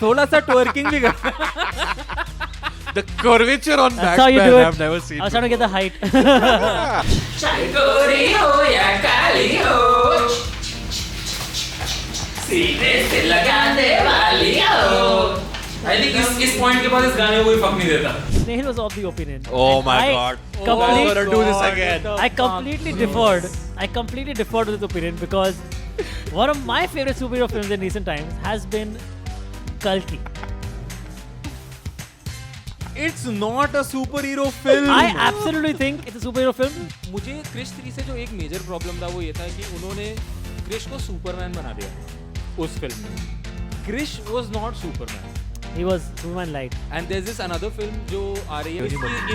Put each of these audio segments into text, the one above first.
थोड़ा सा twerking भी कर. The curvature on That's how you Batman, do it. I've never seen. I was trying to get the height. चाहे गोरी हो या काली हो, सीने से लगाने वाली हो. I think इस point के बाद इस गाने को कोई fuck नहीं देता. Snehal was of the opinion. Oh my I god. complete- I'm gonna do this again. I completely deferred. I completely deferred with his opinion because one of my favorite superhero films in recent times has been Kalki. It's not a superhero film. I absolutely think it's a superhero film. मुझे क्रिश 3 से जो एक major problem था वो ये था कि उन्होंने क्रिश को सुपरमैन बना दिया उस फिल्म में. Krrish was not Superman. He was Superman Light. And there's this another film जो आ रही है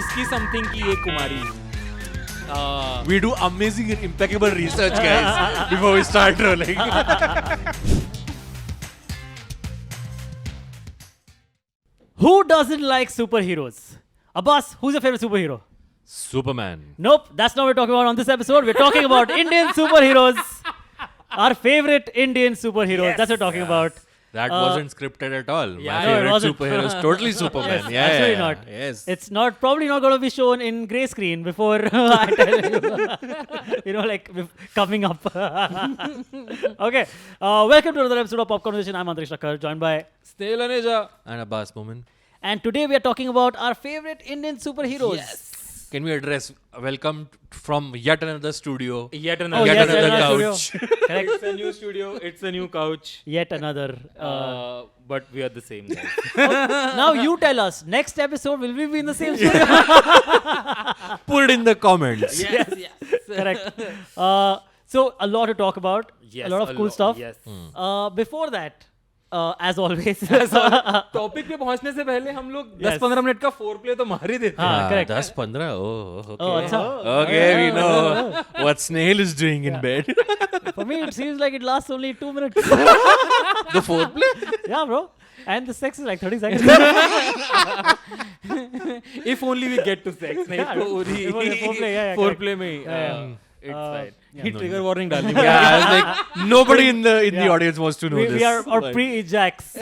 इसकी something की एक कुमारी. We do amazing and impeccable research, guys, before we start rolling. Who doesn't like superheroes? Abbas, who's your favorite superhero? Superman. Nope, that's not what we're talking about on this episode. We're talking about Indian superheroes. Our favorite Indian superheroes. That's what we're talking about. That wasn't scripted at all. Yeah, My no, it favorite wasn't. superhero is totally Superman. Yes, yeah, absolutely yeah, not. Yes. It's not probably not going to be shown in grey screen before I tell you. Like coming up. Okay. Welcome to another episode of Pop Conversation. I'm Antrish Thakkar, joined by. Snail Aneja. And Abbas Moment. And today we are talking about our favorite Indian superheroes. Yes. Can we address welcome from yet another studio? Yet Oh, another. Yet yes, another another couch. studio. Correct. It's a new studio. It's a new couch. Yet another. But we are the same guys. Now you tell us. Next episode, will we be in the same studio? Put it in the comments. yes. Correct. So a lot to talk about. Yes, a lot of cool stuff. Yes. Before that, as always. Topic पे पहुंचने से पहले हम लोग 10-15 minute का four play तो मार ही देते हैं. हाँ, correct. 10-15. Oh, okay. Oh, अच्छा. Okay, we know what Snail is doing in bed. For me, it seems like it lasts only 2 minutes. The foreplay? Yeah, bro. And the sex is like 30 seconds. If only we get to sex. नहीं Yeah, तो पूरी foreplay, yeah, four correct. play में ही, it's fine. He trigger warning डाल दी. Yeah, I was like, nobody in the Yeah. audience wants to know this. We are our Like, pre-ejacts.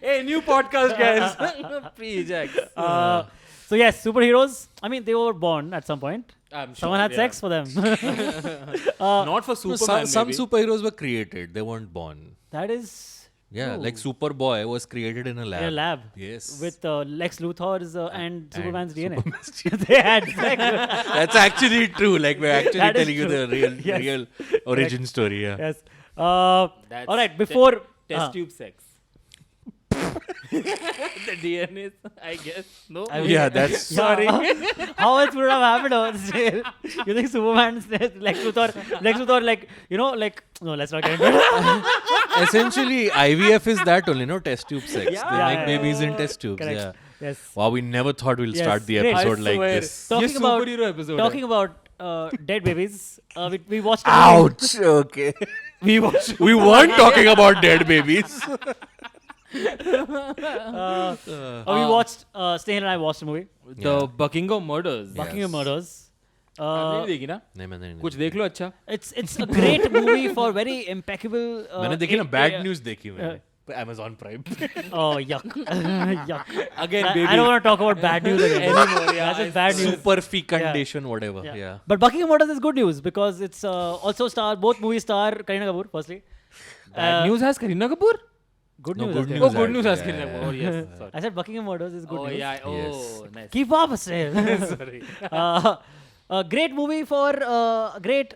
Hey, new podcast guys. Pre-Jax. So yes, superheroes. I mean, they were born at some point. I'm sure, Someone had yeah. sex for them. Not for no, Superman. some maybe. superheroes were created. They weren't born. That is Yeah, true. like Superboy was created in a lab. In a lab. Yes. With Lex Luthor's and Superman's DNA. Superman's They had sex. That's actually true. Like we're actually That is telling you true. the real, Yes. real origin story. Yeah. Yes. That's All right. Before test tube sex. The DNA, I guess. No. I mean- Yeah, that's Sorry. How else would it have happened on sale? You think Superman, Lex Luthor, like, like, no, let's not get into it. essentially IVF is that only, no? Test tube sex. Yeah. They Yeah, make yeah, babies yeah. in test tubes. Correct. Yeah. Yes. Wow, we never thought we'll Yes, start the great. episode I like swear. this. Talking ये about superhero episode talking है. about dead babies, we watched. a movie- Ouch. Okay. We watched. We weren't talking about dead babies. we watched. Snehal and I watched a movie, The Buckingham Murders. Buckingham Murders. आपने नहीं देखी ना? नहीं मैंने नहीं कुछ देख लो अच्छा. It's a great movie for very impeccable. मैंने देखी ना बैड न्यूज़ देखी मैंने Amazon Prime. Oh yuck, yuck. Again, I baby. don't want to talk about bad news again. Anymore, yeah, That's just bad news. Super fecundation, whatever. Yeah. Yeah. But Buckingham Murders is good news because it's also both movie star Kareena Kapoor firstly. Bad news has Kareena Kapoor? Good No, news. good I news. Oh, good news has Yeah, Kareena yeah, Kapoor. Oh, yes. Sorry. I said Buckingham Murders is good Oh, news. yeah. Oh, Yes. nice. Keep up, Snail. Sorry. A great movie for great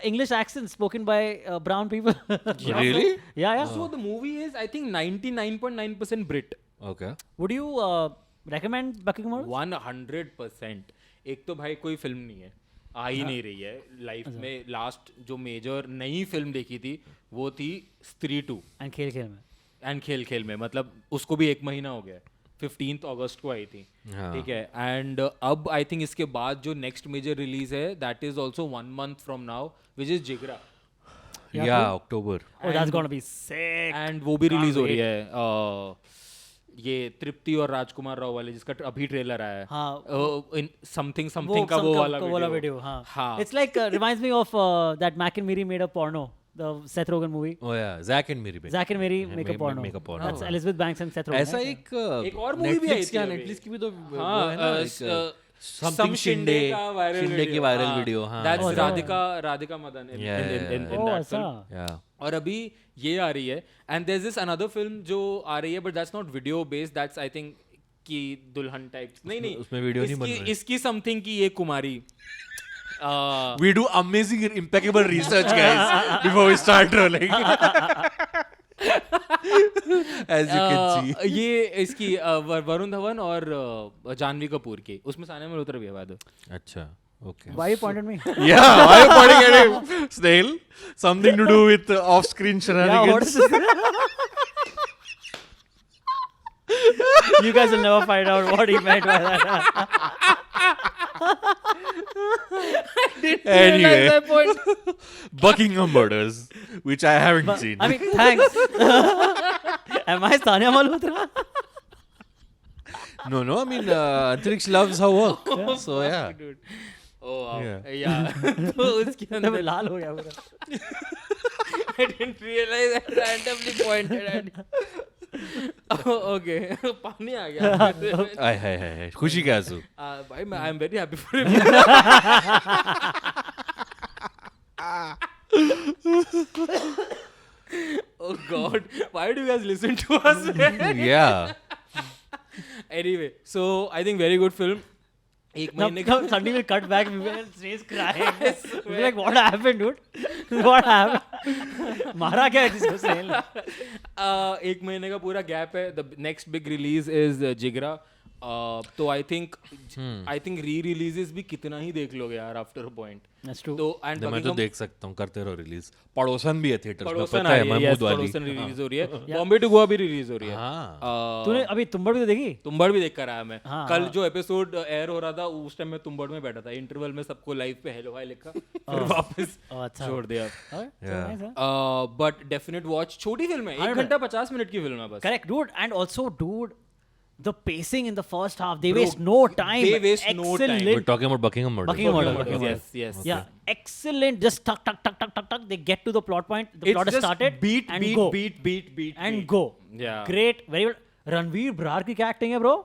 English accent spoken by brown people. Really? Yeah, yeah. So the movie is, I think, 99.9% Brit. Okay. Would you recommend Buckingham Murders? 100%. एक तो भाई कोई film नहीं है, आ ही नहीं रही है life में. लास्ट जो मेजर नई फिल्म देखी थी वो थी स्त्री 2 And खेल खेल में. एंड खेल खेल में. मतलब उसको भी 1 महीना हो गया. 15th अगस्त को आई थी. हाँ. ठीक है. एंड अब आई थिंक इसके बाद जो नेक्स्ट मेजर रिलीज है that is also 1 month from now which is Jigra. Yeah, October. Oh, that's gonna be sick. And वो भी रिलीज हो रही है ये तृप्ति और राजकुमार राव वाले जिसका अभी ट्रेलर आया है, हाँ समथिंग समथिंग का वो वाला वीडियो हाँ हाँ it's like reminds me of that Mac and Miri made a porno the Seth Rogen movie Oh yeah, Zack and Miri. Zack and Mary make a porno Make a porno. that's Elizabeth Banks and Seth Rogen ऐसा एक और movie भी आई Netflix थी या अभी। Netflix की भी तो वो हाँ, है ना something शिंदे शिंदे का वायरल शिंदे की वायरल वीडियो हाँ that's Oh, Radhika Madan in Yeah, oh that ऐसा film. yeah और अभी ये आ रही है and there is this another film जो आ रही है but that's not video based that's I think की दुल्हन टाइप नहीं उसमें वीडियो नहीं बन रहा है। इसकी समथिंग की ये कुमारी We do amazing and impeccable research, guys, before we start rolling. As you can see. ये इसकी वरुण धवन और जानवी कपूर की उसमें सानिया मल्होत्रा भी है बाद अच्छा, okay. why you pointed me Yeah, why are you pointing at him? Snail? Something to do with off-screen yeah what is shenanigans? this you guys will never find out what he meant by that Anyway, Buckingham Murders, which I haven't seen. I mean thanks am I Tanya Malhotra No, I mean, Antariksh loves her work. So, yeah. या तो उसके मैं अंदर लाल हो गया पूरा I didn't realize I randomly pointed at okay पानी आ गया Aye. खुशी के आंसू. भाई मैं I am very happy for him oh god why do you guys listen to us Yeah. anyway so I think very good film एक now, महीने now suddenly we'll cut back we will Snail's crying we'll be like what happened dude what happened मारा क्या है जिसको Snail ने? एक महीने का पूरा गैप है the next big release is Jigra तो आई थिंक री रिलीजेस भी कितना ही देख लोगे यार after a point That's true. तो एंड मैं तो देख सकता हूँ करते रहो रिलीज पड़ोसन भी है थिएटर में पड़ोसन पता आ है रही है महमूद वाली पड़ोसन रिलीज हो रही है बॉम्बे टू गोवा भी रिलीज हो रही है हाँ तूने अभी तुम्बाड़ भी तो देखी तुम्बाड़ भी देख कर आया मैं हाँ, कल हाँ। जो एपिसोड एयर हो रहा था उस टाइम मैं तुम्बाड़ में बैठा था इंटरवल में सबको लाइव पे हेलो हाय लिखा फिर वापस अच्छा छोड़ दिया nice, बट डेफिनेट वॉच छोटी फिल्म है 1 घंटा 50 मिनट की फिल्म है बस correct dude and also dude the pacing in the first half they waste no time they waste no time. Excellent. we're talking about Buckingham Murders. Buckingham Murders. Buckingham Buckingham Murders. Yes. Yeah, excellent. Just tuck. They get to the plot point. The It's plot is just started. beat and beat go. beat and beat. go. Yeah. Great. Very well. Ranveer Brar की क्या acting है bro?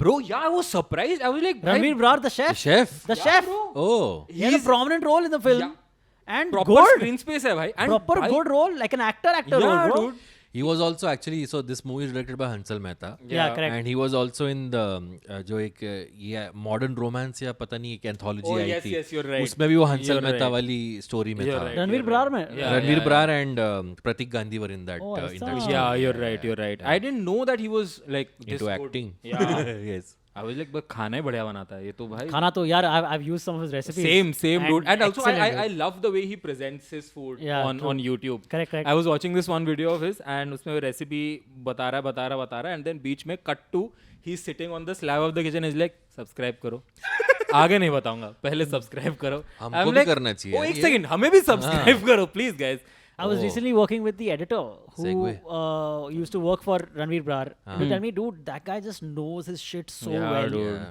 Bro, yeah, I was surprised. I was like, Ranveer Brar, the chef. The chef? The chef. Oh. He has a prominent role in the film. Yeah. And proper good. screen space है भाई. And Proper भाई, good role, like an actor Yeah, role, bro. dude. He was also actually so this movie is directed by Hansal Mehta. Yeah, correct. And he was also in the जो एक ये modern romance या पता नहीं एक anthology Oh, आई yes, थी yes, you're right. उसमें भी वो हंसल You're मेहता right. वाली story में You're था right. रणवीर ब्रार में? Yeah, Ranveer yeah, Brar and Pratik Gandhi were in that Oh, in that ऐसा? story. Yeah, you're right. I didn't know that he was like this Into good. acting. Yeah. Yes. I was like, but खाना ही बढ़िया बनाता है ये तो भाई. खाना तो यार I've used some of his recipes. Same dude. And also excellent, I dude. love the way he presents his food Yeah, on true. YouTube. Correct. I was watching this one video of his and उसमें वो recipe बता रहा है and then बीच में cut to he's sitting on the slab of the kitchen is like subscribe करो. आगे नहीं बताऊंगा पहले सब्सक्राइब करो. हमको I'm भी like, करना चाहिए ओ यार एक ये। सेकंड हमें भी सब्सक्राइब करो please guys. I was recently working with the editor who Segue. used to work for Ranveer Brar. He would tell me, dude, that guy just knows his shit so Yeah, well. dude. Yeah.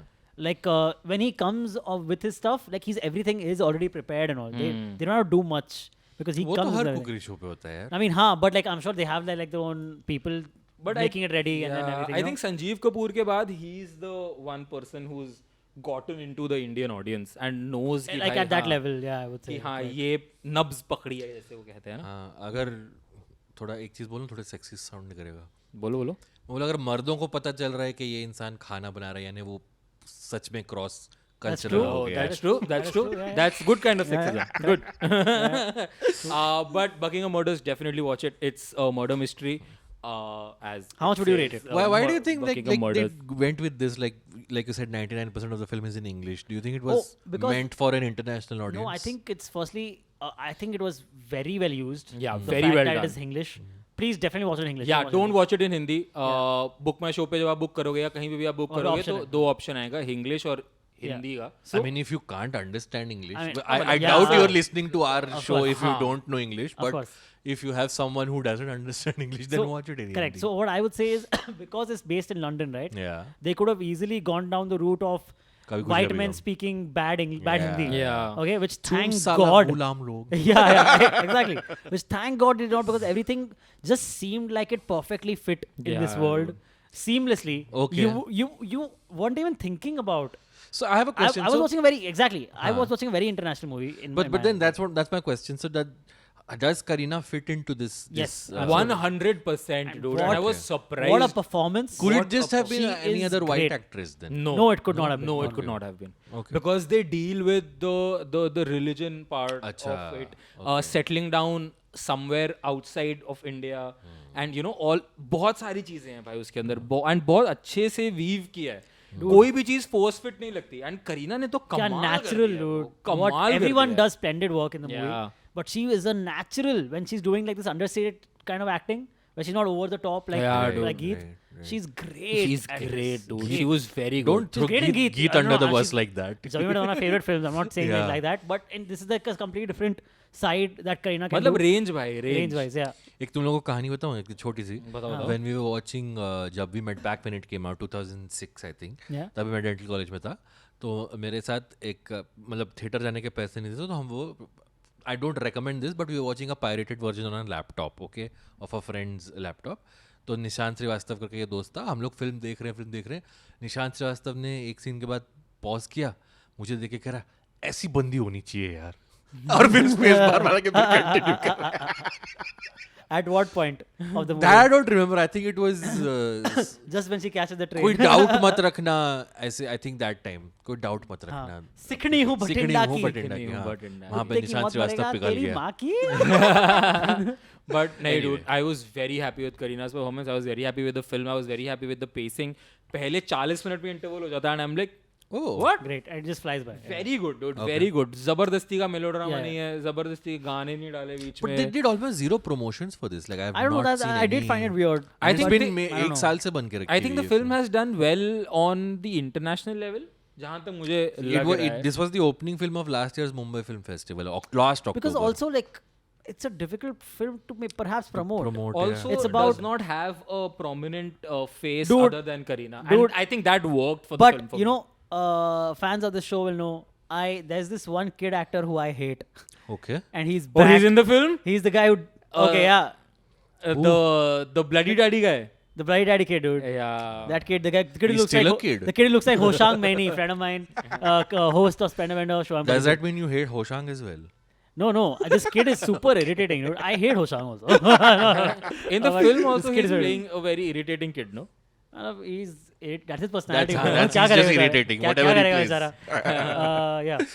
Like when he comes with his stuff, like everything is already prepared and all. They don't have to do much because he वो तो comes. Her with everything. Cookery show पे होता है यार I mean, but like I'm sure they have like their own people making it ready and then everything. I you think Sanjeev Kapoor के बाद he's the one person who's gotten into the Indian audience and knows know? कि like भाई at that हाँ, level, yeah, I would say. कि हाँ ये नब्ज पकड़ी है जैसे वो कहते हैं ना. हाँ अगर थोड़ा एक चीज बोलूं थोड़ा सेक्सी साउंड करेगा बोलो मैं बोला अगर मर्दों को पता चल रहा है कि ये इंसान खाना बना रहा है यानी वो सच में क्रॉस कल्चरल true. हो Oh, गया है that's true. That's true. yeah. That's good kind of sexism. Good. But Buckingham Murders, definitely watch it. It's a murder mystery. As How much would you rate it? Why do you think like Buckingham they Murders. went with this like you said 99% of the film is in English? Do you think it was because- meant for an international audience? No, I think it's firstly, I think it was very well used. Yeah, the very fact well that done. it is English. Please definitely watch it in English. Yeah, don't watch it in Hindi. Book My Show पे जब आप book करोगे या कहीं पे भी आप book और करोगे option तो है. दो ऑप्शन आएगा, इंग्लिश और हिंदी का. I mean, if you can't understand English, I mean, but I yeah. doubt you're listening to our show course. if you don't know English. Of But course. if you have someone who doesn't understand English, then watch it in Correct. Hindi. So what I would say is because it's based in London, right? Yeah. They could have easily gone down the route of Kabhi Khushi white Kabhi men Gum. speaking bad English, bad Yeah. Hindi. Yeah. Okay, which Tum thank sala God. ghulam log. yeah, exactly. Which thank God did not, because everything just seemed like it perfectly fit in this Yeah, world seamlessly. Okay. You weren't even thinking about. So I have a I question. was So- watching a very exactly. I Huh. was watching a very international movie. but then that's my question. So that does Kareena fit into this? Yes, this, absolutely. 100%, dude. what- And I was surprised. what a performance! Could What it just a have been she any is other white great. actress then? No, it could not have been. No, it Okay. could not have been. Okay. Because they deal with the religion part Acha, of it, settling down somewhere outside of India, and you know all बहुत सारी चीजें हैं भाई उसके अंदर, and बहुत अच्छे से weave किया है. कोई भी चीज force fit नहीं लगती. And करीना ने तो क्या कमाल कर natural, दिया है, dude. वो कमाल What कर everyone दिया है. does splendid work in the movie, Yeah. but she is a natural when she's doing like this understated kind of acting, where she's not over the top like Yeah, dude. like Geet. Right. She's great. She's at great, this. dude. She was very good. Don't throw great in Geet, Geet. I don't under the know, bus she's- like that. It's one of my favorite films. I'm not saying it Yeah. like that, but this is like a completely different side that Kareena can मतलब do. range भाई, Range wise, yeah. एक तुम लोगों को कहानी बताऊं, एक छोटी सी. बताओ. When we were watching जब we met back when it came out 2006 I think. Yeah. तभी मैं डेंटल कॉलेज में था. तो मेरे साथ एक मतलब थिएटर जाने के पैसे नहीं थे, तो हम वो I don't recommend this, but we were watching a pirated version on a laptop, okay, of a friend's laptop. तो निशांत श्रीवास्तव करके ये दोस्त था, हम लोग फिल्म देख रहे हैं. निशांत श्रीवास्तव ने एक सीन के बाद पॉज किया, मुझे देख के कह रहा ऐसी बंदी होनी चाहिए यार. और फिर स्पेस बार मारा के फिर कंटिन्यू कर. At what point of the movie? That I don't remember. I think it was Just when she catches the train. कोई डाउट मत रखना ऐसे. I think that time कोई डाउट मत रखना. हाँ. सिकनी हूँ भटिंडा की. भटिंडा की. सिकनी हूँ हाँ. भटिंडा. वहाँ पे कुत्ते की निशांत मौत श्रीवास्तव मरेगा, पिघल तेरी गया. माँ की. But no, Anyway. dude, I was very happy with Kareena's performance. I was very happy with the film. I was very happy with the pacing. पहले 40 मिनट में interval हो जाता है, and I'm like, Oh. what? Great. It just flies by. Yeah. Very good, dude. Very good. जबरदस्ती का melodrama Yeah, नहीं है. जबरदस्ती के गाने नहीं डाले बीच But में. they did almost zero promotions for this. Like I have I don't know not that. seen I did any- find it weird. I It's think been they- I don't एक know. साल से बन के रखी I think हुई the है film has done well on the international level. जहाँ तक मुझे लग रहा है. This was the opening film of last year's Mumbai Film Festival, last October. Because also like it's a difficult film to perhaps promote. Also, It's does about- not have a prominent face Dude. other than Kareena. Dude. And I think that worked for the But film. For you me. know, fans of the show will know. There's this one kid actor who I hate, Okay. and he's Oh, back. he's in the film? He's the guy who. Okay, yeah, The bloody daddy guy. the Bloody Daddy kid, dude. Yeah. That kid, the kid who He's looks still like a kid. the kid who looks like Hoshang Maini, friend of mine, host of Spender Vendor show. Does that mean you hate Hoshang as well? No. This kid is super irritating, dude. I hate Hoshang also. In the But film this also kid he's is very- playing a very irritating kid, no? That's his personality. That's क्या he's just करेगा बेचारा? irritating, क्या whatever he करेगा plays. बेचारा? Yeah.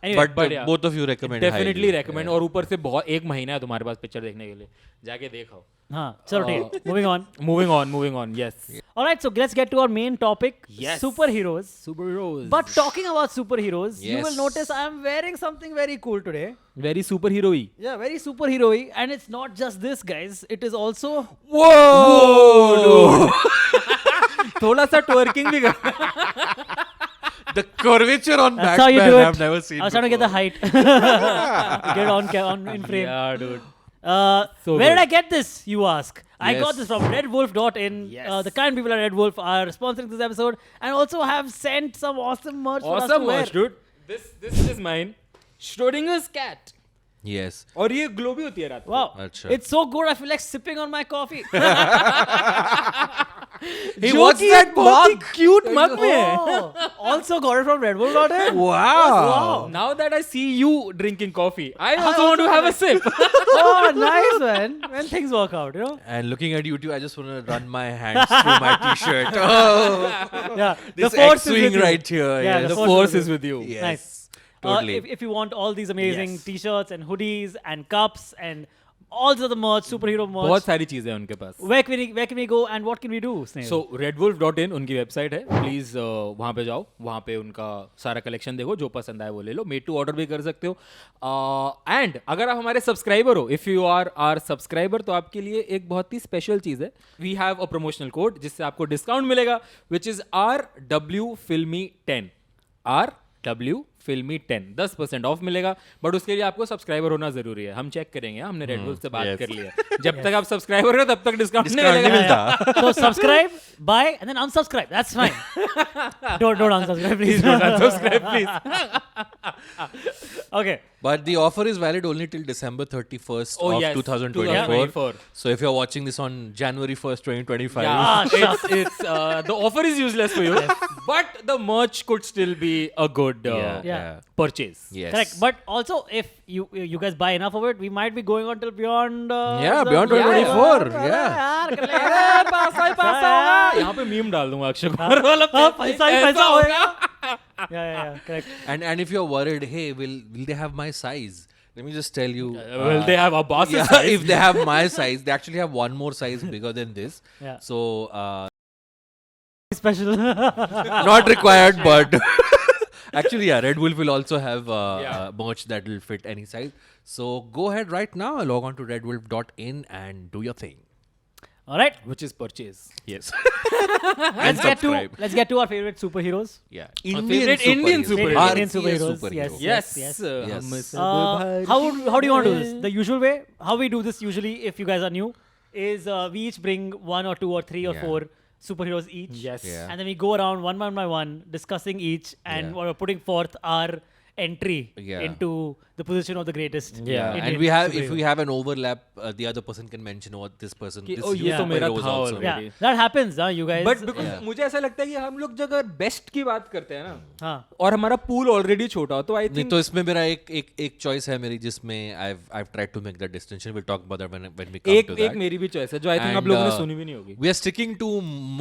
Anyway, But yeah. both of you recommend Definitely highly. recommend. और ऊपर से बहुत एक महीना है तुम्हारे पास पिक्चर देखने के लिए. जाके देखो. हाँ, चलो ठीक. Moving on. Moving on. Yes. All right, so let's get to our main topic. Yes. Superheroes. Superheroes. But talking about superheroes, you will Yes. notice I am wearing something very cool today. very superhero-y. Yeah, very superhero-y. And it's not just this, guys. It is also... Whoa! थोड़ा सा twerking भी कर. The curvature on That's how you Batman do it. I've never seen I was trying to get the before. height. Get on in frame. Yeah, dude. So Where did good. I get this, you ask? I got Yes. this from redwolf.in. Yes. The kind people at Red Wolf are sponsoring this episode and also have sent some awesome merch for us to Awesome wear. merch, dude. This is mine. Schrodinger's cat. Yes. और ये glow भी होती है रात को. Wow. Acha. It's so good. I feel like sipping on my coffee. Hey, जो what's कि that एक बहुत ही mug? cute mug में है. Oh, also got it from redwolf.in. Wow. Now that I see you drinking coffee, I also want to have a sip. Oh, nice, man. When things work out, you know? And looking at you two, I just want to run my hands through my t-shirt. Oh, Yeah. this the force is X-wing with you. right here. Yeah, yes. The force is with you. Yes. Nice. Totally. If you want all these amazing Yes. t-shirts and hoodies and cups and all the other merch, superhero merch, बहुत सारी चीजें हैं उनके पास. where can we go and what can we do, Snail? So redwolf.in उनकी website है. Please वहाँ पे जाओ. वहाँ पे उनका सारा कलेक्शन देखो. जो पसंद आए वो ले लो. मेड टू ऑर्डर भी कर सकते हो. एंड अगर आप हमारे सब्सक्राइबर हो, if you are our subscriber, तो आपके लिए एक बहुत ही स्पेशल चीज है. We have a promotional code जिससे आपको डिस्काउंट मिलेगा, which is RWFilmy10. RW Filmy 10 10% off मिलेगा, बट उसके लिए आपको सब्सक्राइबर होना जरूरी है. हम चेक करेंगे, हमने रेड बुल से बात yes. कर लिया. जब तक आप सब्सक्राइबर हो तब तक डिस्काउंट नहीं नहीं मिलेगा. मिलता. So subscribe, buy, and then unsubscribe. That's fine. don't unsubscribe, please. Subscribe please. Okay. But the offer is valid only till December 31st Oh, of yes, 2024. 2024. So if you're watching this on January 1st, 2025, Yeah, it's the offer is useless for you, but the merch could still be a good Yeah. purchase. yes. Correct. But also, if you guys buy enough of it, we might be going on till beyond. Yeah, beyond 2024. Yeah. यहाँ पे meme डाल दूंगा अक्षय कुमार वाला. पैसा ही पैसा होगा. Yeah. Correct. And if you're worried, hey, will they have my size? Let me just tell you. Will they have a boss Yeah, size? if they have my size, they actually have one more size bigger than this. Yeah. So Special. not required, but actually, yeah, Red Wolf will also have merch that will fit any size. So go ahead right now, log on to redwolf.in and do your thing. All right. Which is purchase. Yes. Let's get to our favorite superheroes. Yeah. favorite Indian superhero. Our Indian superheroes. superhero. Yes. Yes. Yes. How do you want to do this? The usual way, how we do this usually, if you guys are new, is we each bring 1 or 2 or 3 or Yeah. 4 superheroes each. Yes. Yeah. And then we go around one by one, discussing each and Yeah. putting forth our entry Yeah. into the position of the greatest. Yeah. Indian And we have, if superhero. we have an overlap, the other person can mention what this person. कि, This "Oh, ये तो superhero मेरा was था also." already. Yeah, that happens, you guys. But because मुझे ऐसा लगता है कि हम लोग जब अगर बेस्ट की बात करते हैं ना, हाँ. और हमारा पूल ऑलरेडी छोटा हो, तो आई नहीं थिंक तो इसमें मेरा एक चॉइस है मेरी, जिसमें I've tried to make that distinction. We'll talk about that when we come to that. एक मेरी भी चॉइस है जो आई थिंक आप And, लोगों ने सुनी भी नहीं होगी. We are sticking to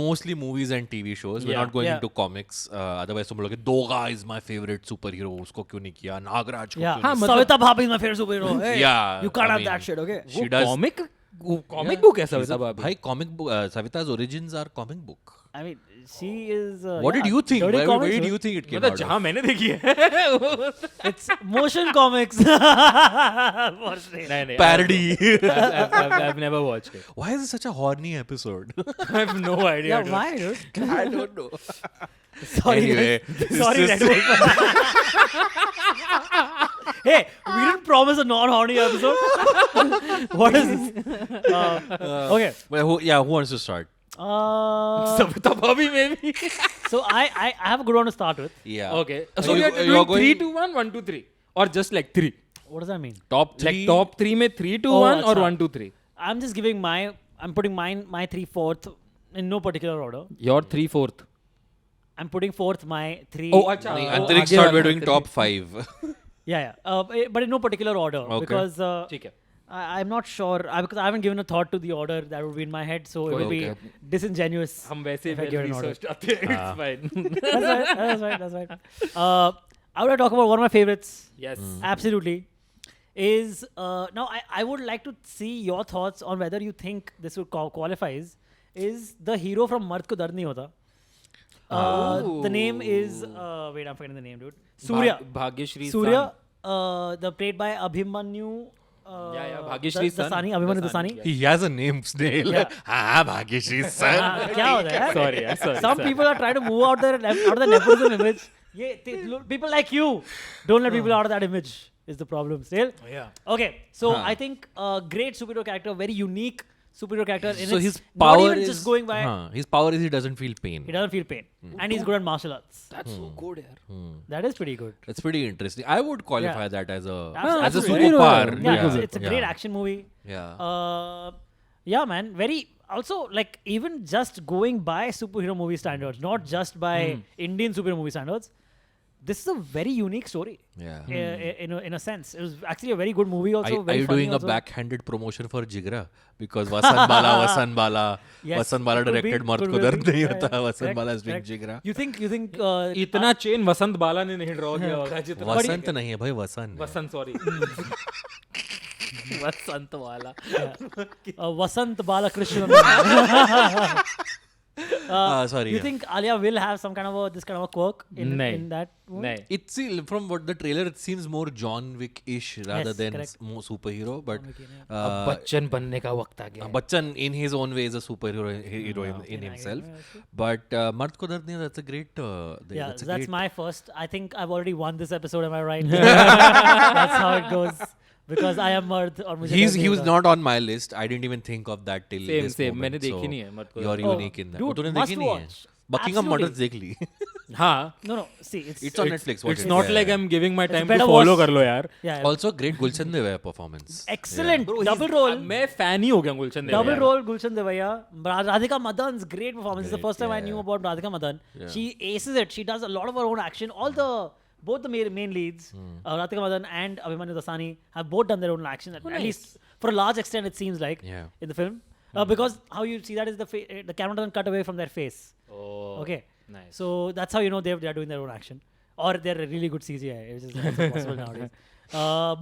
mostly movies and TV shows. We're Yeah. not going Yeah. into comics. Otherwise, तुम लोग दोगा is my favorite superhero. उसको क्यों नहीं किया? नागराज को Yeah. क्यों नहीं Savita Bhabhi is my favorite superhero. Hey, Yeah, you can't I have mean, that shit, okay? She वो does. कॉमिक बुक है She's सविता a- भाभी. भाई comic book. Savita's origins are comic book. I mean, she is. What did you think? dirty Where comics, do you think it came मतलब out? जहाँ मैंने देखी है. It's motion comics. नहीं Parody. I've never watched it. Why is it such a horny episode? I have no idea. Yeah, dude. why, dude? I don't know. Sorry, Anyway, guys. Sorry, Red Wolf. Hey, we didn't promise a non-horny episode. What is this? Okay. Well, who wants to start? Savita भाभी में भी. So I have a good one to start with. Yeah. Okay. So So we you- are you're doing 3, going 2, 1, 1, 2, 3, or just like 3. What does that mean? top three. Like top 3 में 3, 2, Oh, 1 or अच्छा. 1, 2, 3. I'm just giving I'm putting my 3/4 in no particular order. Your 3/4. I'm putting forth my 3. Oh, अच्छा. नहीं, वो अंतरिक्ष आगे thought वाला we're doing अंतरिक्ष. top 5. Yeah. But in no particular order. Okay. Because ठीक है. I'm not sure. Because I haven't given a thought to the order that would be in my head. So it would Okay. be disingenuous. हम वैसे if I give an order. research आते हैं. It's fine. That's right. I want to talk about one of my favorites. Yes. Absolutely. Is now I would like to see your thoughts on whether you think this would qualifies. Is the hero from Mard Ko Dard Nahi Hota? The name is wait, I'm forgetting the name, dude. Surya. Bhagyashree. Surya. The played by Abhimanyu. Yeah, Bhagyashree son. Dasani. Abhimanyu Dasani. He has a name, Snail. Yeah. हाँ, Bhagyashree son. क्या होता है? Sorry, yeah, sorry. Some people are trying to move out of the nepotism image. People like you don't let people out of that image is the problem still. Yeah. Okay, so Huh. I think great superhero character, very unique superhero character. And So it's his not power even is just going by. His power is he doesn't feel pain. He doesn't feel pain, and he's good at martial arts. That's so good, yaar. That is pretty good. That's pretty interesting. I would qualify that as a Absolutely. superpower. Yeah, it's a great action movie. Yeah. Yeah, man. Very also like even just going by superhero movie standards, not just by Indian superhero movie standards. This is a very unique story. Yeah. In a sense, it was actually a very good movie. Also, Are very you funny doing also. a backhanded promotion for Jigra? Because Vasan Bala Yes, Vasan Bala could be, directed Mard could Ko be. Dard Nahi Yeah, Hota. yeah. Vasan Correct, Bala is doing correct. Jigra. You think इतना chain वसंत बाला ने नहीं draw किया होगा जितना. वसंत नहीं है भाई, वसन है. वसंत, सॉरी. वसंत वाला. Vasant Balakrishnan. Sorry. You yeah. think Alia will have some kind of this kind of a quirk in that movie? नहीं It's from what the trailer, it seems more John Wick-ish rather Yes, than correct. more superhero. But अब बच्चन बनने का वक्त आ गया Bachchan in his own way is a superhero hero in himself. But Mard Ko Dard Nahi, that's a great. Yeah, that's a that's great. my first. I think I've already won this episode. Am I right? That's how it goes. Because I am Mard और मुझे He डर नहीं was होगा. not on my list. I didn't even think of that till Same, this same. moment. मैंने देखी So नहीं है, Mard Ko You're Oh, unique in that. dude, वो तूने must देखी नहीं है? watch. Buckingham Absolutely. Murders देख ली. हाँ No, see, It's on Netflix. Watch it's it. not Yeah, like yeah. I'm giving my time to better follow watch- कर लो यार yeah. Also great Gulshan Devi performance. Excellent. Bro, Double he's- role. मैं fan ही हो गया गुलशन देव Double यार. role, Gulshan Devaya. Radhika Madan's great performance. It's the Great, first time I yeah. knew about Radhika Madan. Yeah. She aces it. She does a lot of her own action. Both the main leads, Radhika Madan and Abhimanyu Dasani, have both done their own action. At nice. least for a large extent, it seems like Yeah. in the film. Because how you see that is the camera doesn't cut away from their face. Oh, Okay. nice. So that's how you know they're doing their own action. Or they're a really good CGI, which is also possible nowadays.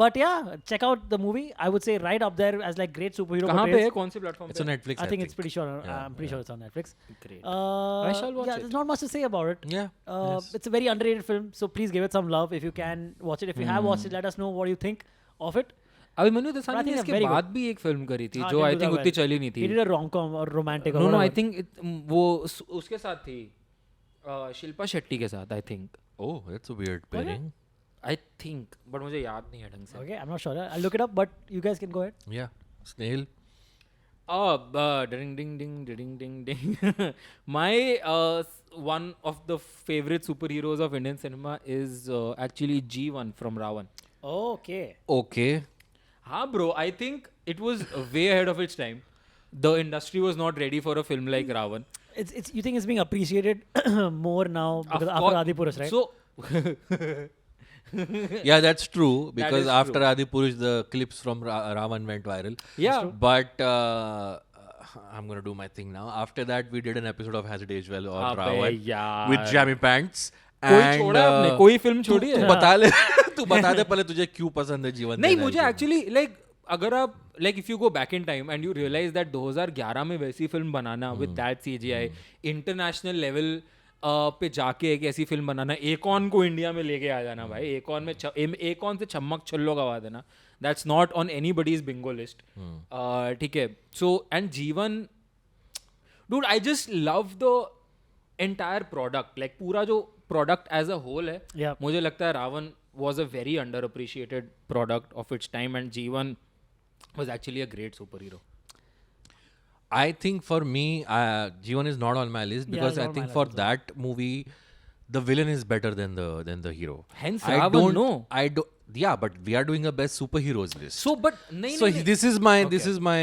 But yeah, check out the movie. I would say right up there as like great superhero कहाँ पे है portrayals. कौन सी platform It's on Netflix. I think it's pretty sure. Yeah, I'm pretty sure it's on Netflix. Great. I shall watch yeah, it. there's not much to say about it. Yeah. Yes. It's a very underrated film, so please give it some love if you can watch it. If you have watched it, let us know what you think of it. Abhimanyu But I Dassani ने think इसके they're very बाद भी एक film करी थी हाँ, जो didn't I do think that उतनी well. चली नहीं He did थी a rom-com or romantic. No or no I whatever. Think वो उसके साथ थी शिल्पा शेट्टी के साथ I think Oh, that's a weird pairing. I think but मुझे याद नहीं है ढंग से Okay, I'm not sure. I'll look it up, but you guys can go ahead. Yeah. Snail. Ding ding ding ding ding ding. My one of the favorite superheroes of Indian cinema is actually G1 from Ravan. Okay. Okay. हाँ bro, I think it was way ahead of its time. The industry was not ready for a film like Ravan. It's you think it's being appreciated more now because Of after course- Adipurush, right? So Yeah, that's true. Because is after true. Adipurush, the clips from Ravan went viral. yeah, But I'm gonna do my thing now. After that, we did an episode of Has It Aged Well on अबे Ravan यार. with jammy pants. कोई And, छोड़ा है आपने कोई film छोड़ी तू है बता ले तू बता दे पहले तुझे क्यों पसंद है जीवन नहीं देना मुझे है एक्चुअली लाइक अगर आप like if you go back in time and you realise that 2011 में वैसी फिल्म बनाना with that CGI international level पे जाके एक ऐसी फिल्म बनाना एकॉन को इंडिया में लेके आ जाना भाई एकॉन में एकॉन से छम्मक छल्लो गवा देना that's not on anybody's Bingo list ठीक है सो एंड जीवन dude I just love the entire product like पूरा जो प्रोडक्ट एज अ होल है Yeah. मुझे लगता है Ravan was a very underappreciated product of its time and Jeevan was actually a great superhero. I think for me, Jeevan is not on my list Yeah, because it's I not on think my for list that movie, the villain is better than the hero. Hence I Ravan, don't, no? I don't. Yeah, but we are doing a best superheroes list. So, but nahin, So nahin, this is my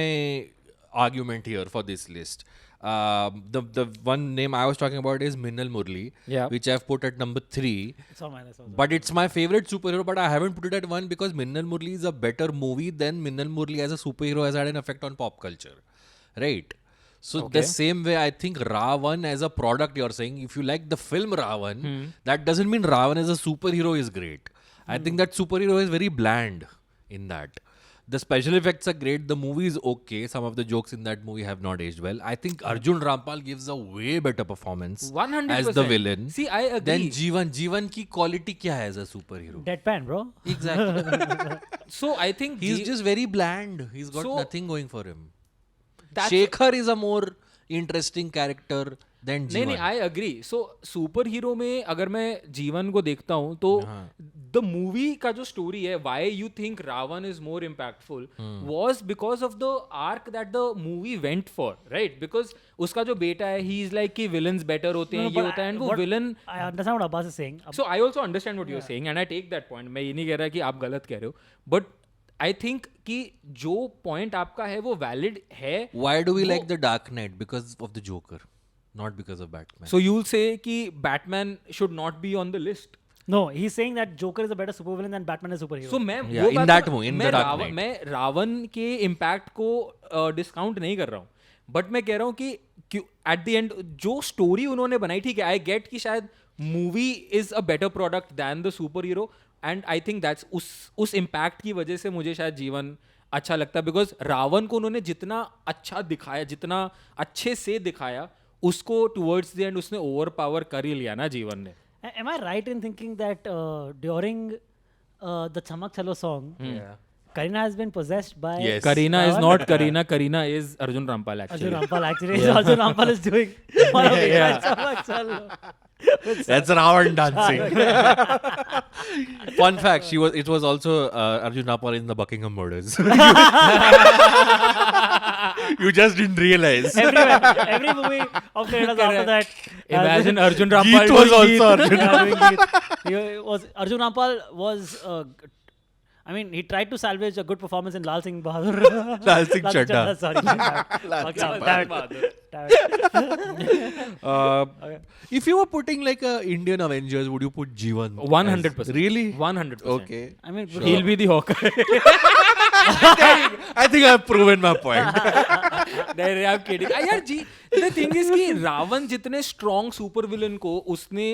argument here for this list. The one name I was talking about is Minnal Murli, Yeah. which I've put at number 3. It's on my list also. But it's my favorite superhero, but I haven't put it at 1 because Minnal Murli is a better movie than Minnal Murli as a superhero has had an effect on pop culture. Right? So the same way I think Ravan as a product you're saying, if you like the film Ravan, that doesn't mean Ravan as a superhero is great. I think that superhero is very bland in that. The special effects are great. The movie is okay. Some of the jokes in that movie have not aged well. I think Arjun Rampal gives a way better performance 100%. as the villain. See, I agree. Then Jeevan की quality क्या है as a superhero? Deadpan, bro. Exactly. So I think He's just very bland. He's got So- nothing going for him. that's Shekhar is a more interesting character than नहीं Jeevan. नहीं I agree so superhero में अगर मैं जीवन को देखता हूँ तो द मूवी का जो स्टोरी है why you think Ravan is more impactful was because of the arc that the movie went for right because उसका जो बेटा है ही इज लाइक कि विलन्स बेटर होते हैं No, ये but होता है एंड वो what- villain I understand what Abbas is saying. So I also understand what you're saying and I take that point मैं ये नहीं कह रहा कि आप गलत कह रहे हो बट आई थिंक कि जो पॉइंट आपका है वो वैलिड है Why do we like the Dark Knight? Because of the Joker, not because of Batman. So you'll से कि Batman should not be on the list No, he's saying that Joker is a better supervillain than Batman is a superhero. सो मैं Yeah, वो in बात that तो- movie, in मैं The Dark Ravan Knight. मैं रावण के impact को डिस्काउंट नहीं कर रहा हूँ बट मैं कह रहा हूँ कि एट द एंड जो स्टोरी उन्होंने बनाई ठीक है आई गेट कि शायद movie is a better product than the superhero and I think that's उस इम्पैक्ट की वजह से मुझे शायद जीवन अच्छा लगता है बिकॉज रावण को उन्होंने जितना अच्छा दिखाया जितना अच्छे से दिखाया उसको टुवर्ड्स द एंड उसने ओवर पावर कर ही लिया ना जीवन ने. Am I right in thinking that during the Chamak Chalo song, Kareena has been possessed by Yes. Kareena is Ravan? not Kareena. Kareena is Arjun Rampal actually. Arjun Rampal actually. So Arjun Rampal is doing one of the Chamak Chalo. That's Ravan dancing. Fun fact: it was also Arjun Rampal in the Buckingham murders. You just didn't realize. Every movie of Kareena after that. Imagine Arjun Rampal Geet was doing also Geet. Arjun. Arjun Rampal was. I mean, he tried to salvage a good performance in Lal Singh Bahadur. Lal Singh Chaddha. Sorry. Lal Singh Bahadur. If you were putting like a Indian Avengers, would you put Jeevan? 100%. Really? 100%. Okay. I mean, He'll be the Hawkeye. I think I've proven my point. नहीं I'm kidding. यार जी, the thing is कि रावण जितने strong super villain को उसने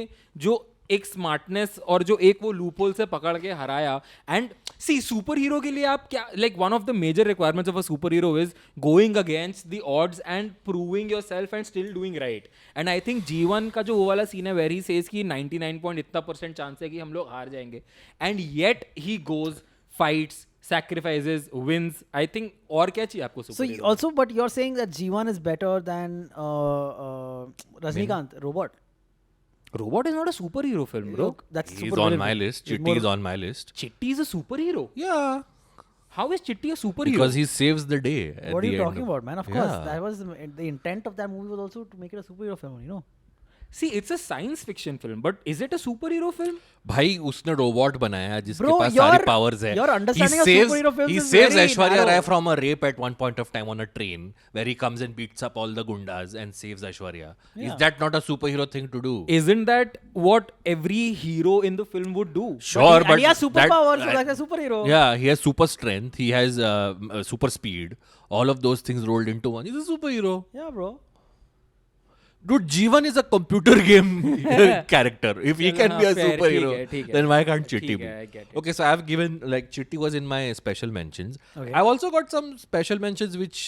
जो एक smartness और जो एक वो लूपहोल से पकड़ के हराया एंड सी सुपर हीरो के लिए आप क्या like one of the major requirements of a superhero is going against the odds and proving yourself and still doing right and I think Jeevan का जो वो वाला सीन है वेर ही सेज की 99% चांस है कि हम लोग हार जाएंगे and yet he goes fights sacrifices wins I think और क्या चाहिए आपको So super hero? also, but you're saying that Jeevan is better than Rajnikant, Robot. Robot is not a superhero film bro. That's He's super on villain my film. list. He's Chitti more- is on my list. Chitti is a superhero. Yeah. How is Chitti a superhero? Because he saves the day. At What are the you end talking about, man? Of course, Yeah. that was the intent of that movie was also to make it a superhero film. You know. See, it's a science fiction film, but is it a superhero film? भाई उसने robot बनाया जिसके Bro, pass your- सारी powers है. your understanding he of saves, superhero films he is saves very Aishwarya narrow. Rai from a rape at one point of time on a train where he comes and beats up all the gundas and saves Aishwarya. Yeah. Is that not a superhero thing to do? Isn't that what every hero in the film would do? Sure, and but he has superpowers, so that- like a superhero. Yeah, he has super strength. He has super speed. All of those things rolled into one. He's a superhero. Yeah, bro. Dude, Jeevan is a computer game character. If he can be a fair, superhero, ठीक है. then why can't Chitti ठीक be? है, I get it. Okay, so I've given, like, Chitti was in my special mentions. Okay. I've also got some special mentions which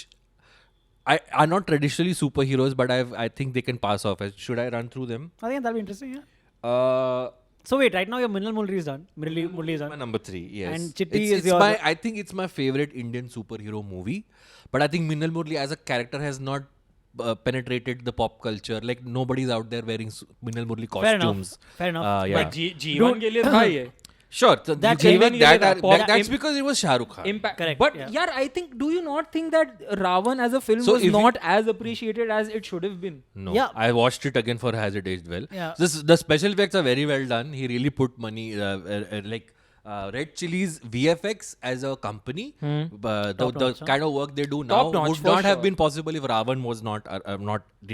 are not traditionally superheroes, but I think they can pass off as. Should I run through them? I think that'll be interesting. Yeah. Uh, So wait, right now your Minnal Murli is done. Murli is my done. number 3, yes. And Chitti It's- is it's your- I think it's my favorite Indian superhero movie. But I think Minnal Murli as a character has not penetrated the pop culture. Like nobody's out there wearing Minnal Murli Fair enough. costumes. Fair enough. Yeah. But जीवन के लिए था ये. Sure, so That you can Jeevan make के लिए that, था. that's Im- because it was Shah Rukh Khan. Impact. Correct, But yeah. yeah, I think, do you not think that Ravan as a film So was if not as appreciated as it should have been? No, Yeah. I watched it again for Has It Aged Well. Yeah. The special effects are very well done. He really put money, like Red Chili's VFX as a company. The Top-notch, huh? kind of work they do now Top-notch, would for not have sure. been possible if Ravan was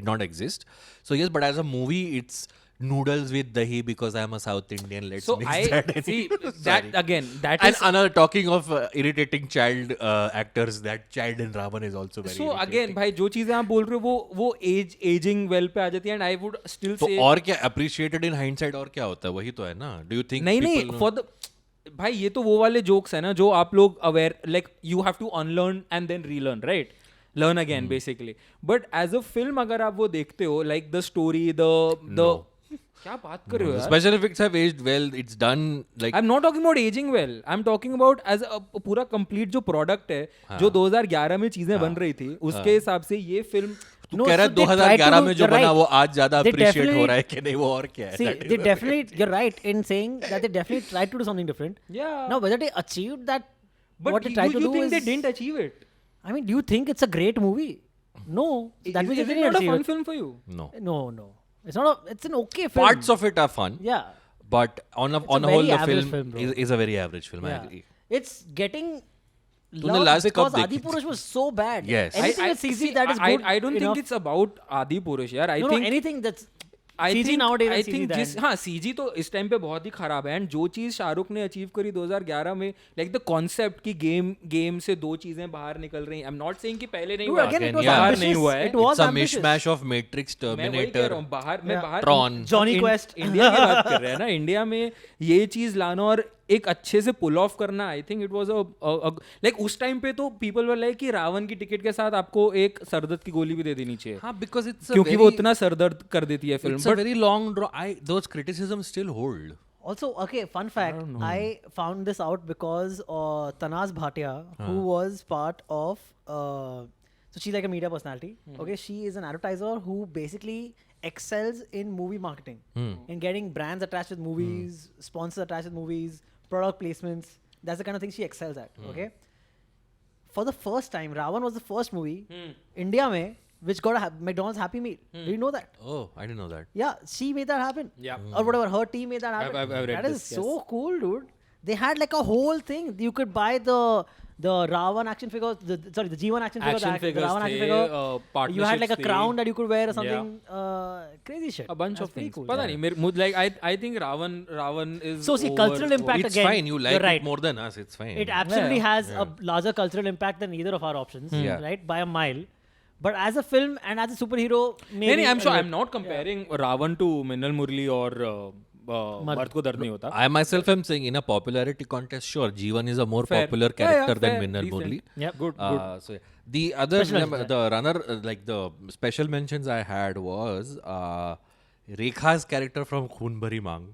did not exist. So yes, but as a movie, it's noodles with dahi because I'm a South Indian. Let's So mix I that. see Sorry. that again. That And is another talking of irritating child actors, that child in Ravan is also very. so irritating. again भाई जो चीजें आप बोल रहे हो वो aging well पे आ जाती है and I would still तो say और क्या appreciated in hindsight और क्या होता है वही तो है ना. Do you think नहीं people नहीं for the भाई ये तो वो वाले जोक्स है ना जो आप लोग aware like you have to unlearn and then relearn right learn again basically but as a film अगर आप वो देखते हो लाइक द स्टोरी द क्या बात कर रहे हो The यार special effects have aged well. It's done like I'm not talking about aging well. I'm talking about as a पूरा complete जो product है जो 2011 में चीजें बन रही थी उसके हिसाब से ये फिल्म तू No, कह रहा so है they tried 2011 to- में जो you're बना right. वो आज ज्यादा They appreciate हो definitely- रहा है कि नहीं वो और क्या है. See, That is they the definitely, you're right in saying that they definitely tried to do something different. Yeah. Now, whether they achieved that, but what they tried to you do think is. they didn't achieve it? I mean, do you think it's a great movie? No. That means is they it didn't not a achieve fun it. film for you? No. No. It's not a. It's an okay film. Parts of it are fun, Yeah. but on a a whole very the average film, film, bro. is a very average film. I Yeah. agree. It's getting तूने loved last because कब Adi देखी? Purush was so bad. Yes. Anything with CG see, that is good. I don't enough. think it's about Adi Purush यार. I no, think anything that's I CG think, nowadays I and CG think then. जिस हाँ CG तो इस time पे बहुत ही खराब है and जो चीज़ शाहरुख ने अचीव करी 2011 में लाइक द कॉन्सेप्ट की गेम से दो चीजें बाहर निकल रही हैं. आई एम नॉट सेइंग कि पहले नहीं Dude, हुआ again, it was yeah. बाहर ambitious. नहीं हुआ है. It was It's a ambitious. mishmash of Matrix, मैं वही कह Terminator, रहा हूँ बाहर मैं Yeah. बाहर Tron. Johnny Quest. इंडिया की बात कर रहे हैं ना. इंडिया में ये चीज लाना और एक अच्छे से पुल ऑफ करना, I think it was like उस टाइम पे तो पीपल वर लाइक कि रावण की टिकट के साथ आपको एक सरदर्द की गोली भी दे देनी चाहिए, हाँ, because it's a क्योंकि very, वो उतना सरदर्द कर देती है film. it's a very long draw. Those criticisms still hold. Also, okay, fun fact. I found this out because Tanaz Bhatia, who was part of, so she's like a media personality. Okay, she is an advertiser who basically excels in movie marketing, in getting brands attached with movies, sponsors attached with movies, product placements. That's the kind of thing she excels at. Okay. For the first time, Ravan was the first movie India mein which got a McDonald's Happy Meal. Do you know that? Oh, I didn't know that. Yeah, she made that happen. Yeah. Or whatever, her team made that happen. I've read That is this, so yes. cool, dude. They had like a whole thing. You could buy the Ravan action figure, the G1 action figure, Action the figures Ravan action थे, figure. partnerships You had like a थे. crown that you could wear or something. Crazy shit. A bunch That's of pretty things. cool. पता नहीं मेरे मुझे like I think Ravan is So see, cultural impact It's again. fine. You like you're right. it more than us. It's fine. It absolutely Yeah. has a larger cultural impact than either of our options, Yeah. right? By a mile. But as a film and as a superhero, maybe. नहीं I'm sure a I'm not comparing Ravan to Minal Murli और मर्द को दर्द नहीं होता. I myself am saying in a popularity contest, sure, Jeevan is a more Fair. popular Yeah, yeah, character than fair, Minnal decent. Murli. Yep. Good. So yeah. The other, Special mentions, the runner, like the special mentions I had was Rekha's character from Khoon Bhari Maang.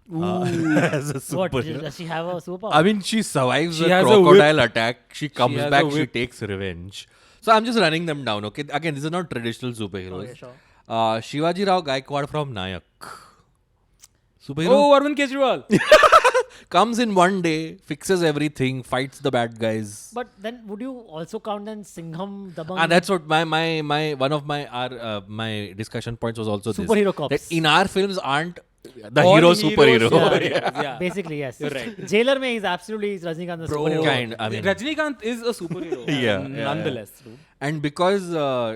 As a What? superhero. Does she have a superpower? I mean, she survives She a has a crocodile attack. She comes has back. a She whip. takes revenge. So I'm just running them down. Okay. Again, these are not traditional superheroes. Okay, sure. Shivaji Rao Gaikwad from Nayak. Superhero Oh, Arvind Kejriwal. comes in one day, fixes everything, fights the bad guys. But then, would you also count then Singham, Dabang? And that's what my one of my discussion points was also Superhero this. cops. That in our films aren't the All hero heroes superhero. superheroes, yeah. Basically, yes. You're right. Jailer mein is absolutely Rajnikant the Bro, superhero. Kind, I mean- Rajnikant is a superhero. Yeah, Nonetheless. Dude. And because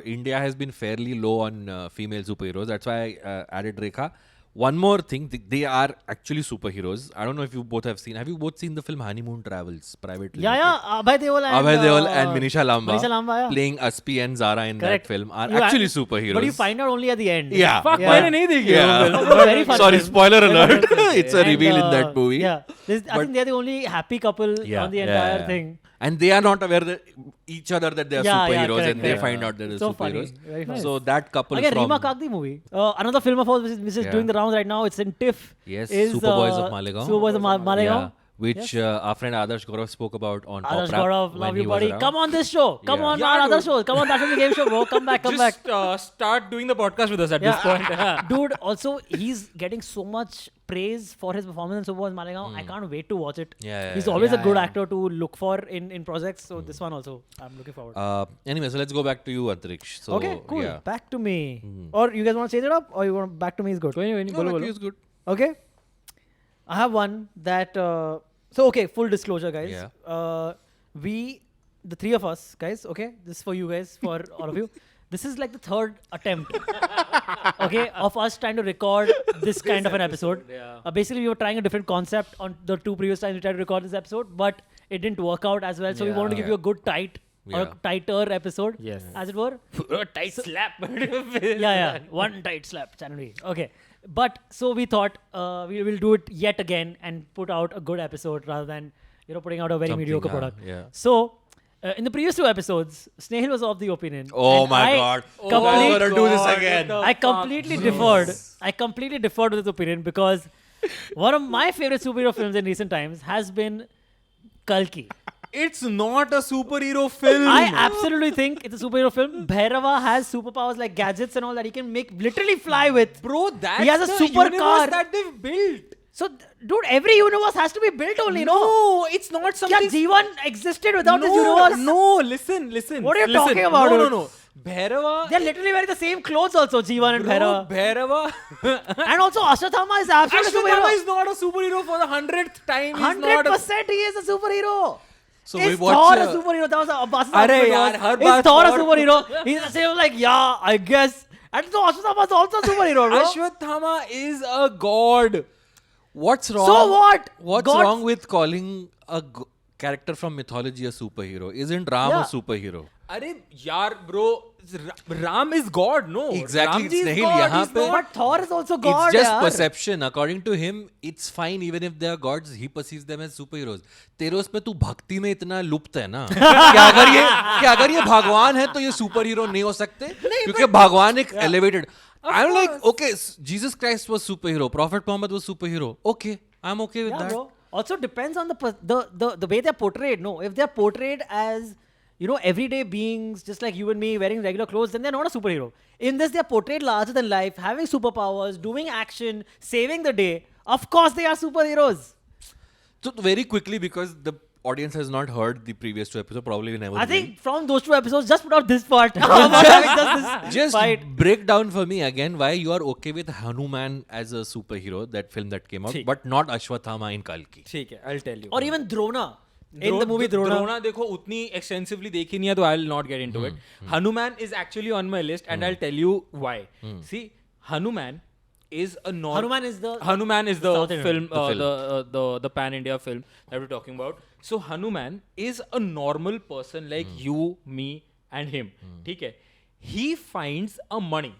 India has been fairly low on female superheroes, that's why I added Rekha. One more thing, they are actually superheroes. I don't know if you both have seen. Have you both seen the film Honeymoon Travels privately? Yeah. Abhay Deol and Abhay Deol and Manisha Lamba, Manisha Lamba, yeah. playing Aspi and Zara in Correct. that film are You actually ac- superheroes. But you find out only at the end. Yeah. Fuck, Yeah. मैंने नहीं देखी है वो film. Oh, very fun Sorry, film. spoiler alert. It's a And, reveal in that movie. Yeah. I think they're the only happy couple Yeah, on the yeah, entire yeah. thing. And they are not aware that each other that they are Yeah, superheroes, correct, and they correct. find out that they're So funny. superheroes. Very funny. So that couple Again, from Reema Kagdi movie. Another film of ours which is Yeah. doing the rounds right now. It's in TIFF. Yes, is, Superboys of Malegaon. Superboys of Malegaon. Yeah, which our friend Adarsh Gaurav spoke about on Adarsh Pop Rap Gaurav, when love he you, was buddy. around. Come on this show. Come Yeah. on Yeah, our other dude. shows. Come on, that's the game show, bro. Come back, come back. Just start doing the podcast with us at this point. Dude, also, he's getting so much praise for his performance in Superboys Malegaon. I can't wait to watch it. Yeah, He's yeah, always a yeah, good yeah. actor to look for in projects. So this one also, I'm looking forward. Anyway, so let's go back to you, Antariksh. So, Okay, cool. Yeah. Back to me. Or you guys want to change it up? Or you want back to me is good? कोई नहीं, No, बोलो Lucky बोलो. is good. Okay. I have one that. So, okay, full disclosure, guys. Yeah. The three of us, guys, okay? This is for you guys, for all of you. This is like the third attempt, okay, of us trying to record this kind of an episode. yeah. Basically, we were trying a different concept on the two previous times we tried to record this episode, but it didn't work out as well. So, we Yeah. wanted to give you a good tight or Yeah. tighter episode, Yes. as it were. A tight slap. Yeah. One tight slap, channel V. Okay. But so we thought we will do it yet again and put out a good episode rather than putting out a very Something, mediocre product. yeah. So in the previous two episodes, Snehal was of the opinion. Oh and my I God. complete- We're gonna do this again. I completely deferred. I completely deferred with his opinion because one of my favorite superhero films in recent times has been Kalki. It's not a superhero film. I absolutely think it's a superhero film. Bhairava has superpowers like gadgets and all that he can make literally fly with. Bro, that's He has a the super universe car. that they've built. So, dude, every universe has to be built only, no? No, it's not Kya something. G1 existed without no, this universe? No, listen. What are you listen. talking about, No, dude? no. Bhairava. They're literally wearing the same clothes also, G1 and Bro, Bhairava. Bhairava. And also Ashwatthama is absolutely a Ashwatthama superhero. is not a superhero for the 100th time. He's not a 100% he is a superhero. So is we Thor watched, a superhero? That was Abbas's Arre argument yaar, was, har is baar Thor a Thor- superhero? He's saying like, yeah, I guess. And so Ashwatthama is also a superhero, bro. Ashwatthama is a god. what's wrong? So what? What's Gods- wrong with calling a character from mythology a superhero? Isn't Ram a Yeah. superhero? अरे यार bro, Ram is God. No Exactly, it's नहीं, यहाँ पे- But Thor is also God. It's just yaar. perception. According to him, it's fine even if they are gods. He perceives them as superheroes. तेरे उस पे तू भक्ति में इतना लुप्त है ना कि अगर ये भगवान है तो ये सुपर हीरो नहीं हो सकते, क्योंकि भगवान एक elevated. I'm like, okay, Jesus Christ was superhero. Prophet Muhammad was superhero. Okay, I'm okay with Yeah, that. bro. Also depends on the way they're portrayed. No, if they're portrayed as everyday beings, just like you and me, wearing regular clothes, then they're not a superhero. In this, they're portrayed larger than life, having superpowers, doing action, saving the day. Of course, they are superheroes. So very quickly, because the audience has not heard the previous 2 episodes, probably we never I will. think from those 2 episodes, just put out this part. just Just fight. break down for me again why you are okay with Hanuman as a superhero, that film that came out, ठीक. but not Ashwathama in Kalki. ठीक है, I'll tell you. Or even Drona. In the movie Drona. Drona देखो उतनी extensively देखी नहीं है, तो I will not get into it. Hanuman is actually on my list and I will tell you why. See, Hanuman is a Hanuman is the Hanuman is the South Indian. film, The film. the pan India film that we're talking about. So Hanuman is a normal person like you, me, and him. ठीक है? He finds a money.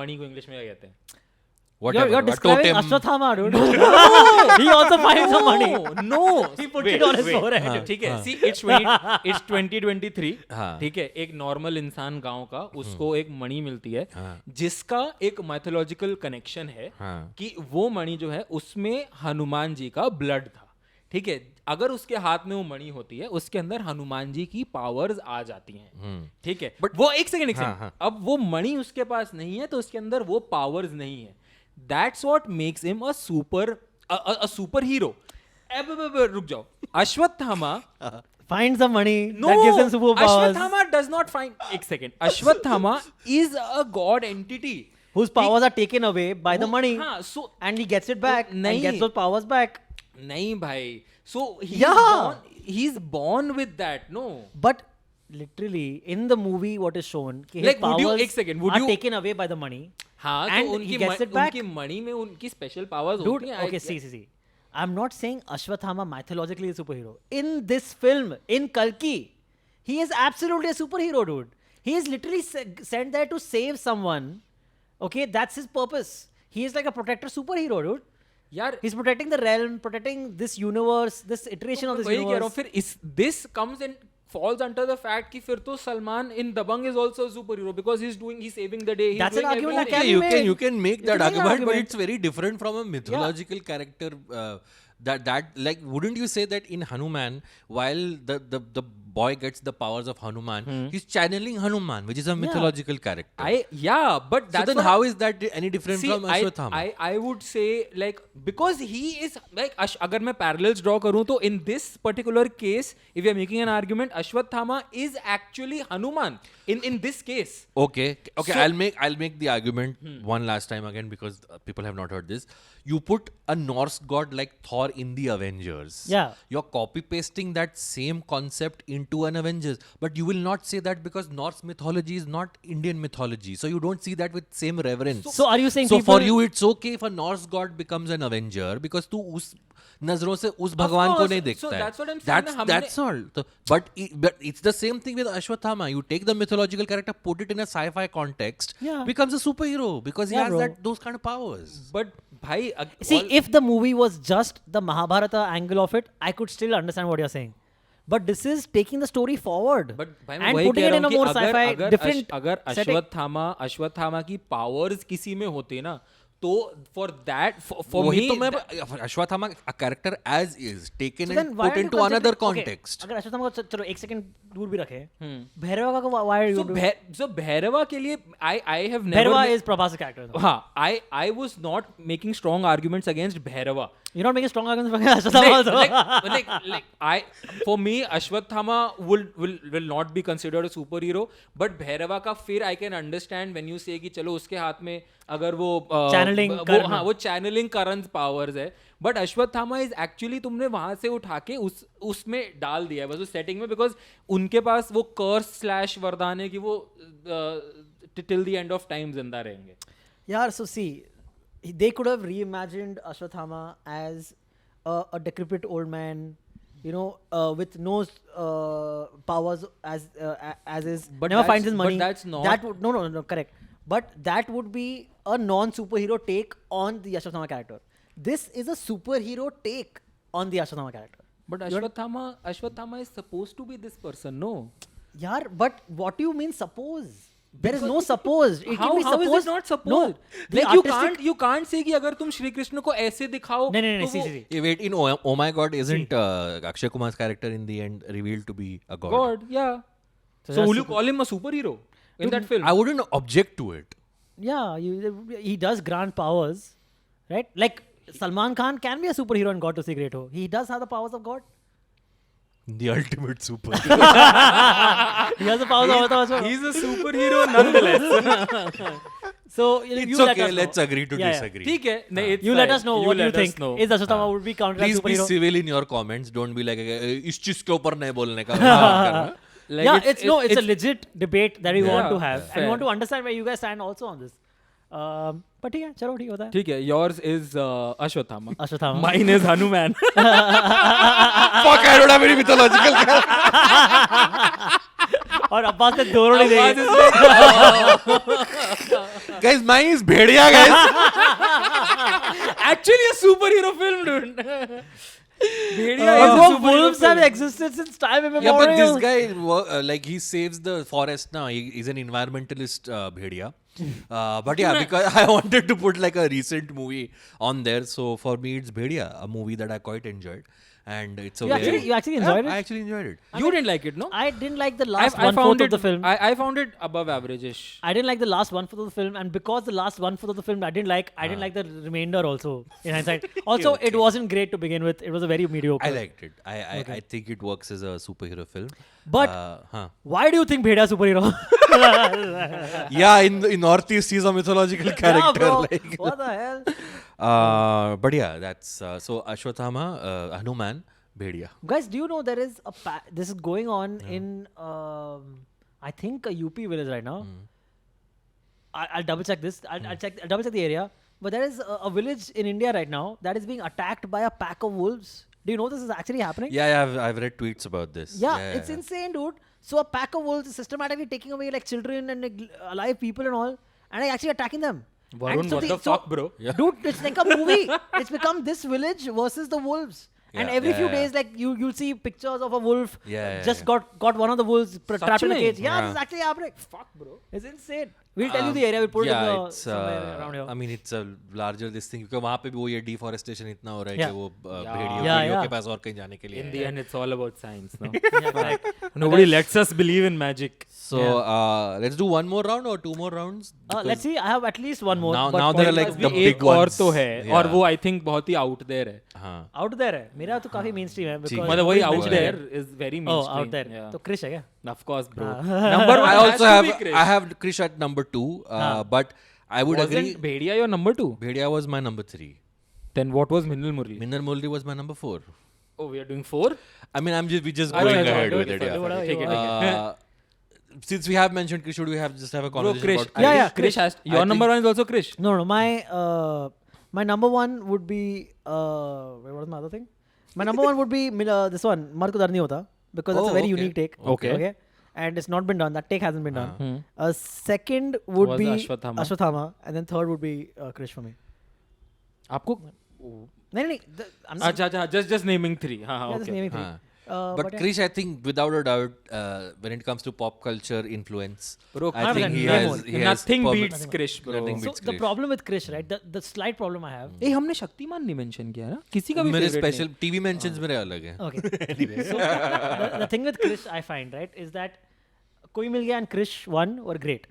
Money को English में क्या कहते हैं? Whatever. You're a describing totem. Ashwathama, dude. He also finds some money. No. He put it on his forehead. हाँ, ठीक है. हाँ. See, it's 2023. हाँ. ठीक है. एक नॉर्मल इंसान गांव का, उसको एक मणि मिलती है हाँ. जिसका एक माइथोलॉजिकल कनेक्शन है हाँ. कि वो मणि जो है उसमें हनुमान जी का ब्लड था. ठीक है. अगर उसके हाथ में वो मणि होती है, उसके अंदर हनुमान जी की पावर्स आ जाती हैं. ठीक है. बट वो एक सेकंड हाँ. अब वो मणि उसके पास नहीं है, तो उसके अंदर वो पावर्स नहीं है. That's what makes him a super hero. रुक जाओ. Ashwatthama Finds some money no, that gives him superpowers. Ashwathama does not find. एक second. Ashwathama is a god entity. Whose powers are taken away by the money. हाँ, so And he gets it back. And नहीं. gets those powers back. नहीं भाई. So Yeah. he's born with that. No. But literally, in the movie, what is shown, कि his Like, would you- powers एक second, would are you- taken away by the money. हाँ, And तो उनकी he gets it back. उनकी मणि में उनकी special powers Dude, होती हैं. okay, see. I'm not saying Ashwathama mythologically is a superhero. In this film, in Kalki, he is absolutely a superhero, dude. He is literally sent there to save someone. Okay, that's his purpose. He is like a protector superhero, dude. यार He's protecting the realm, protecting this universe, this iteration of this वही कह रहा हूँ. universe. फिर इस this comes and falls under the fact कि फिर तो Salman in Dabang is also a superhero because he's saving the day. He's That's an doing argument that everything. can be made. You can make You that can make an argument, but argument. it's very different from a mythological character. That like, wouldn't you say that in Hanuman, while the boy gets the powers of Hanuman, he's channeling Hanuman, which is a mythological character. But So that's then what how is that any different See, from Ashwathama? I would say like because he is like अगर मैं parallels draw करूँ तो in this particular case if you are making an argument Ashwathama is actually Hanuman in this case. Okay, So- I'll make the argument one last time again because people have not heard this. You put a Norse god like Thor in the Avengers. Yeah. You're copy pasting that same concept into an Avengers, but you will not say that because Norse mythology is not Indian mythology, so you don't see that with same reverence. So are you saying So people... for you it's okay if a Norse god becomes an Avenger because तू उस नजरों से उस भगवान को course. नहीं So देखता है. that's what I'm saying ना, हमने- That's all. So, but it's the same thing with Ashwathama. You take the mythological character, put it in a sci-fi context, Yeah. becomes a superhero because he Yeah, has bro. those kind of powers. But भाई See, if the movie was just the Mahabharata angle of it, I could still understand what you're saying. But this is taking the story forward But भाई मैं and वही putting कह it रहा in a हूँ कि more अगर sci-fi अगर different अगर setting. अश्वत्थामा की पावर्स किसी में होते ना तो for that for वही me तो मैं Ashwathama a character as is taken So then and why put are you into another considering- context. अगर अश्वत्थामा को चलो एक सेकंड दूर भी रखे भैरवा का why are you doing? so Bhairahawa के लिए I have never Bhairava is Prabhas' character. हाँ I was not making strong arguments against Bhairava. You're not making strong arguments for Ashwatthama also. like for me Ashwatthama will not be considered a superhero, but Bhairava का फिर I can understand when you say कि चलो उसके हाथ में अगर वो Channeling वो Karan. हाँ वो channeling Karan's powers है, but Ashwatthama is actually तुमने वहां से उठा के उसमें डाल दिया है बस उस setting में because उनके पास वो curse slash वरदान है कि वो till the end of time जिंदा रहेंगे. Yeah, so see, they could have reimagined Ashwatthama as a decrepit old man you know, with no powers as is, But never finds that's- his but money. that's not- That would no, correct. But that would be a non-superhero take on the Ashwatthama character. This is a superhero take on the Ashwatthama character. But Ashwatthama is supposed to be this person, no? Yeah, but what do you mean suppose? There is no suppose. It How can be is it supposed. not supposed? No, the Like artistic- you can't say कि अगर तुम श्री कृष्ण को ऐसे दिखाओ नहीं, तो see, वो see. Hey, wait, in Oh My God, isn't Akshay Kumar's character in the end revealed to be a god? God, yeah. So So that's will you call him a superhero in that film? I wouldn't object to it. Yeah, he does grant powers, right? Like Salman Khan can be a superhero and God to see great ho. He does have the powers of God. The ultimate super. He has the powers of Avatar as well. He's a superhero nonetheless. So It's you let okay, us know. let's agree to Yeah, yeah. disagree. ठीक है नहीं it's You let fine. us know what you let us think. know. Is Ashwatthama would be counted as Please be superhero? civil in your comments. Don't be like इस चीज के ऊपर नहीं बोलने का बात करना. Like Yeah, it's a legit debate that we want Yeah, to have, and fair. we want to understand where you guys stand also on this. But ठीक है, चलो ठीक होता है. ठीक है yours is Ashwatthama. Ashwatthama. Mine is Hanuman. Fuck, I don't have any mythological character. और अब्बास ने दोनों नहीं Abbas देंगे. is like, Guys, mine is Bhediya, guys. actually a superhero film, dude. Bhediya is a Bro, superhero wolves film. have existed since time Yeah, immemorial. but this guy, like, he saves the forest now. He's an environmentalist, Bhediya. But yeah, because I wanted to put like a recent movie on there. So for me, it's Bhediya, a movie that I quite enjoyed. And it's a You actually enjoyed it? I actually enjoyed it. You didn't like it, no? I didn't like the last I one found fourth it of the film. I found it above average-ish. I didn't like the last one fourth of the film, and because the last one fourth of the film I didn't like the remainder also. In hindsight, also it wasn't great to begin with. It was a very mediocre. I liked it. I think it works as a superhero film. But why do you think Bhediya is superhero? Yeah, in Northeast he's a mythological character. Yeah, bro. Like. What the hell? But yeah, that's so Ashwatthama, Hanuman, Bhediya. Guys, do you know there is this is going on in I think a UP village right now. I'll double check this. I'll double check the area. But there is a village in India right now that is being attacked by a pack of wolves. Do you know this is actually happening? Yeah, I've read tweets about this. Yeah, it's insane, dude. So a pack of wolves is systematically taking away like children and like, alive people and all, and actually attacking them. Varun, And so what the fuck, bro? Dude, it's like a movie. It's become this village versus the wolves. And Yeah, every few yeah. days, like you'll see pictures of a wolf Yeah, just yeah. got one of the wolves trapped in a mein? cage. Yeah, Yeah. this is actually happening. Fuck, bro. It's insane. We'll tell you the area. We'll put it in the, it's somewhere around here. I mean it's a larger this thing क्योंकि वहाँ पे भी वो ये deforestation इतना हो रहा है Yeah. कि वो Yeah, भेड़ियों yeah. के पास और कहीं जाने के लिए In है. the end, it's all about science, no? Yeah, correct. Nobody lets us believe in magic. So let's do one more round or two more rounds. Let's see. I have at least one more. Now- but now there are point like must the be एक big और ones. तो है Yeah. और वो I think बहुत ही out there है. हाँ. out there है. मेरा तो काफी mainstream है. ठीक because- है. मतलब वही out mainstream there है. is very Oh, mainstream. out there. Yeah. तो Krish है क्या? Of course, bro. Number one I has also to have be Krish. I have Krish at number 2, but I would Wasn't agree. Bhediya your number 2? Bhediya was my number 3. Then what was Minnal Murli? Minnar Murli was my number 4. Oh, we are doing 4? I mean, we just अच्छा, going अच्छा, ahead do with it, it. do it, Yeah. whatever ठीक you है, want. ठीक है. Since we have mentioned Krish, should we just have a Bro, conversation Krish. about Yeah, Krish? yeah. Krish has. Your I number think- 1 is also Krish. No, my number one would be what was my other thing? My number one would be this one, Marco Darni Hota, because it's a Oh, very okay. unique take. Okay. And it's not been done. That take hasn't been done. Hmm. Second would Was be Ashwatthama. and then third would be Krish for me. आपको No, I'm not अच्छा just naming 3. हाँ हाँ just okay. naming three. But yeah. Krish, I think without a doubt, when it comes to pop culture influence, Bro, I think he name has, one. he has Nothing permanent- beats Krish, bro. Nothing So beats the Krish. problem with Krish, right? The slight problem I have. ए हमने शक्तिमान नहीं mention किया ना किसी का भी मेरे favorite special TV mentions मेरे अलग हैं. Okay. So the thing with Krish, I find, right, is that Koi Mil Gaya and Krish 1 were great.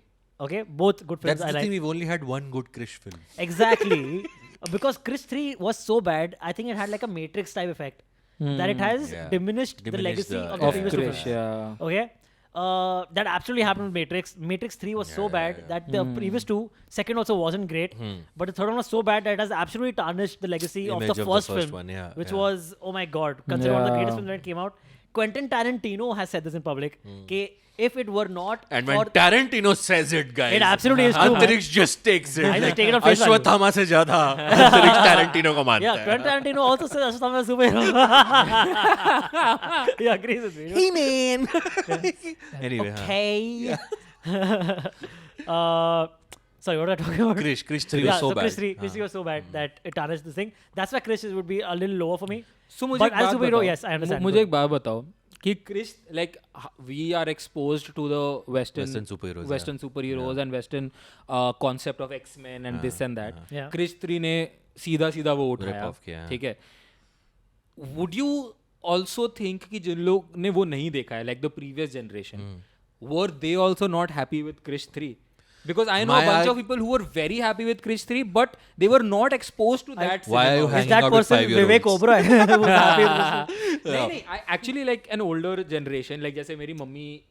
Okay, both good films. That's I the like. thing. We've only had one good Krish film. Exactly. Because Krish 3 was so bad, I think it had like a Matrix type effect. That it has Yeah. diminished the Diminished legacy the- of the of previous two Krish, films. yeah. Okay? That absolutely happened with Matrix. Matrix 3 was so bad that the previous two, second also wasn't great, but the third one was so bad that it has absolutely tarnished the legacy of Image the first first film, one, yeah, which yeah. was, oh my god, considered one of the greatest Yeah. films when it came out. Quentin Tarantino has said this in public. कि if it were not And when for Tarantino says it, guys, It absolutely is true, man. Antariksh just takes it. I just take it on face value. Ashwatthama से ज़्यादा Antariksh Tarantino को मानता yeah, है. Quentin Tarantino also says Ashwatthama is a superhero. He agrees with me. Hey man. Anyway, हाँ. Okay. Sorry, what was I talking about? Krish 3 yeah, was so bad. Chris 3 was so bad that it tarnished this thing. That's why Chris would be a little lower for me. So मुझे But एक as बात superhero, बताओ, yes, I understand. मुझे एक बात बताओ कि Krrish like we are exposed to the Western superheroes, Western superheroes and Western concept of X-Men and this and that. Yeah. Krrish 3 ने सीधा वो उठाया, off किया, ठीक है. Would you also think कि जिन लोग ने वो नहीं देखा है, like the previous generation, were they also not happy with Krish 3? Because I know a bunch of people who were very happy with Krish 3, but they were not exposed to that. Why are you cinema. Is hanging that out with person 5-year-olds? Vivek Oberoi? who's happy with this? नहीं, I actually like an older generation, like जैसे मेरी mummy,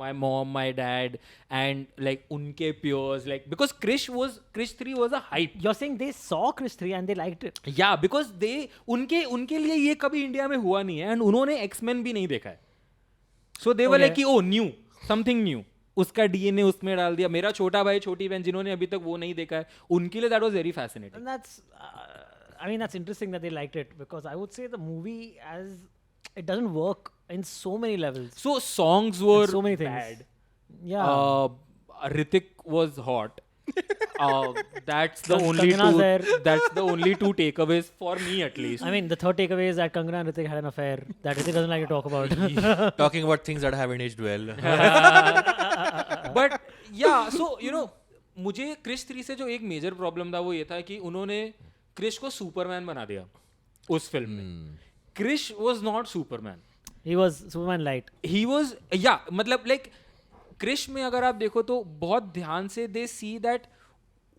my mom, my dad, and like उनके peers, like because Krish 3 was a hype. You're saying they saw Krish 3 and they liked it. Yeah, because उनके लिए ये कभी India में हुआ नहीं है, and उन्होंने X-Men भी नहीं देखा है. So they were Okay. like कि oh new, something new. उसका DNA उसमें डाल दिया. मेरा छोटा भाई छोटी बहन जिन्होंने अभी तक वो नहीं देखा है, उनके लिए that was very fascinating. And that's, I mean, that's interesting that they liked it because I would say the movie it doesn't work in so many levels. So songs were so many things. bad. Yeah. Hrithik was hot. That's the Kangana's there. That's the only two takeaways for me at least. I mean, the third takeaway is that Kangana and Hrithik had an affair that Hrithik doesn't like to talk about. Talking about things that haven't aged well. But yeah, so you know, मुझे क्रिश 3 से जो एक major problem था वो ये था कि उन्होंने क्रिश को सुपरमैन बना दिया उस फिल्म में. Krrish was not Superman. He was Superman light. He was, yeah, मतलब like क्रिश में अगर आप देखो तो बहुत ध्यान से दे सी दैट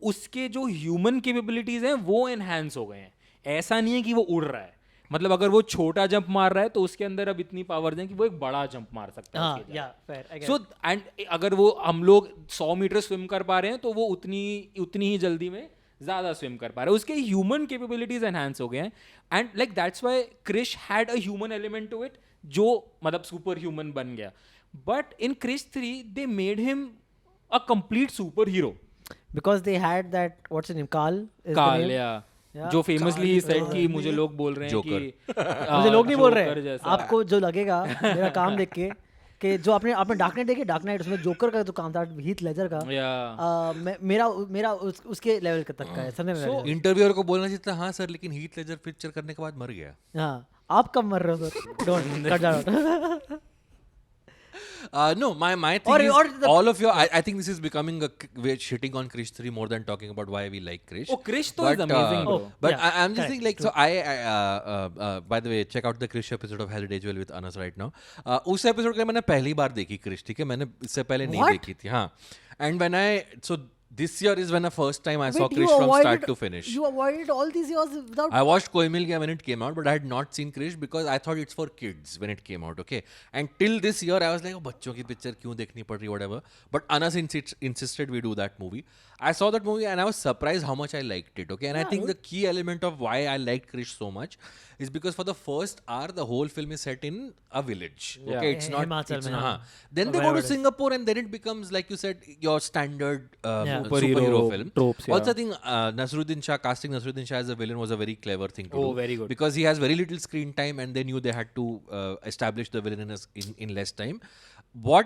उसके जो ह्यूमन कैपेबिलिटीज हैं वो एनहांस हो गए हैं. ऐसा नहीं है कि वो उड़ रहा है, मतलब अगर वो छोटा जंप मार रहा है तो उसके अंदर अब इतनी पावर है कि वो एक बड़ा जंप मार सकता है. हाँ, yeah, fair. I get so it. And अगर वो हम लोग 100 मीटर स्विम कर पा रहे हैं तो वो उतनी ही जल्दी में ज्यादा स्विम कर पा रहे हैं. उसके ह्यूमन कैपेबिलिटीज एनहांस हो गए हैं and like that's why Krrish had a human element to it जो मतलब सुपर ह्यूमन बन गया. But in Krrish 3 they made him a complete superhero. Because they had that, what's his name? Carl? Is the काल name? या Yeah. जो famously said कि मुझे लोग बोल रहे हैं कि मुझे लोग नहीं बोल जोकर रहे. जैसा. आपको जो लगेगा मेरा काम देख के कि जो आपने डार्क नाइट देखी, डार्क नाइट उसमें जोकर का जो काम था हीथ लेजर का, या मेरा उसके लेवल तक का है, समझने में So- लगे. इंटरव्यूअर को बोलना चाहिए था हाँ सर लेकिन हीथ लेजर पिक्चर करने के बाद मर गया. हाँ, आप कब मर रहे हो sir? Don't cut that. No, my thing Or- is or the- all of your. I think this is becoming we're shitting on Krish 3 more than talking about why we like Krish. Oh, Krish to is amazing, bro. But Yeah, I'm just correct, saying, like, so by the way, check out the Krish episode of Hell Days Well with Anas right now. उस episode के मैंने पहली बार देखी Krish, ठीक है, मैंने इससे पहले नहीं What? देखी थी, हाँ. And when this year is when the first time I saw Wait, you Krish from start avoided- to finish. You avoided all these years without. I watched Koi Mil Gaya when it came out, but I had not seen Krish because I thought it's for kids when it came out, okay? And till this year, I was like, oh, बच्चों की picture क्यों देखनी पड़ रही, whatever. But Anas insisted we do that movie. I saw that movie and I was surprised how much I liked it, okay? And I think the key element of why I liked Krish so much is because for the first hour, the whole film is set in a village, okay? It's not... Himachal It's mein, not हाँ. Then they go Wherever to it is. Singapore and then it becomes, like you said, your standard Superhero superhero film. tropes, yeah. Also, I think Nasruddin Shah, casting Nasruddin Shah as a villain was a very clever thing to do. Oh, very good. Because he has very little screen time and they knew they had to establish the villain in less time. Why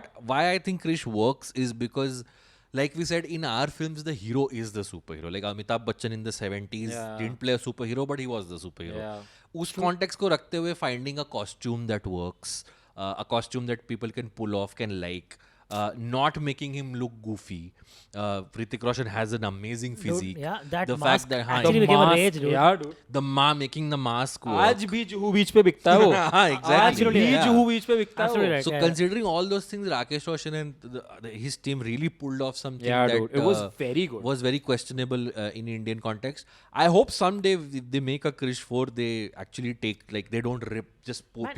I think Krish works is because, like we said, in our films, the hero is the superhero. Like Amitabh Bachchan in the 70s Yeah. didn't play a superhero, but he was the superhero. Yeah. उस context को रखते हुए finding a costume that works, a costume that people can pull off, can like, not making him look goofy. Hrithik Roshan has an amazing physique. yeah, that the mask fact that actually became a rage, dude. Yeah, dude. the making the mask work. आज भी जुहू बीच पे बिकता है वो. हाँ, exactly. आज भी Yeah. Juhu बीच पे बिकता है Absolutely वो. right. So Yeah. considering all those things, Rakesh Roshan and his team really pulled off something Yeah, that dude. It was very good. was very questionable in Indian context. I hope someday if they make a Krish 4, they actually take, like, they don't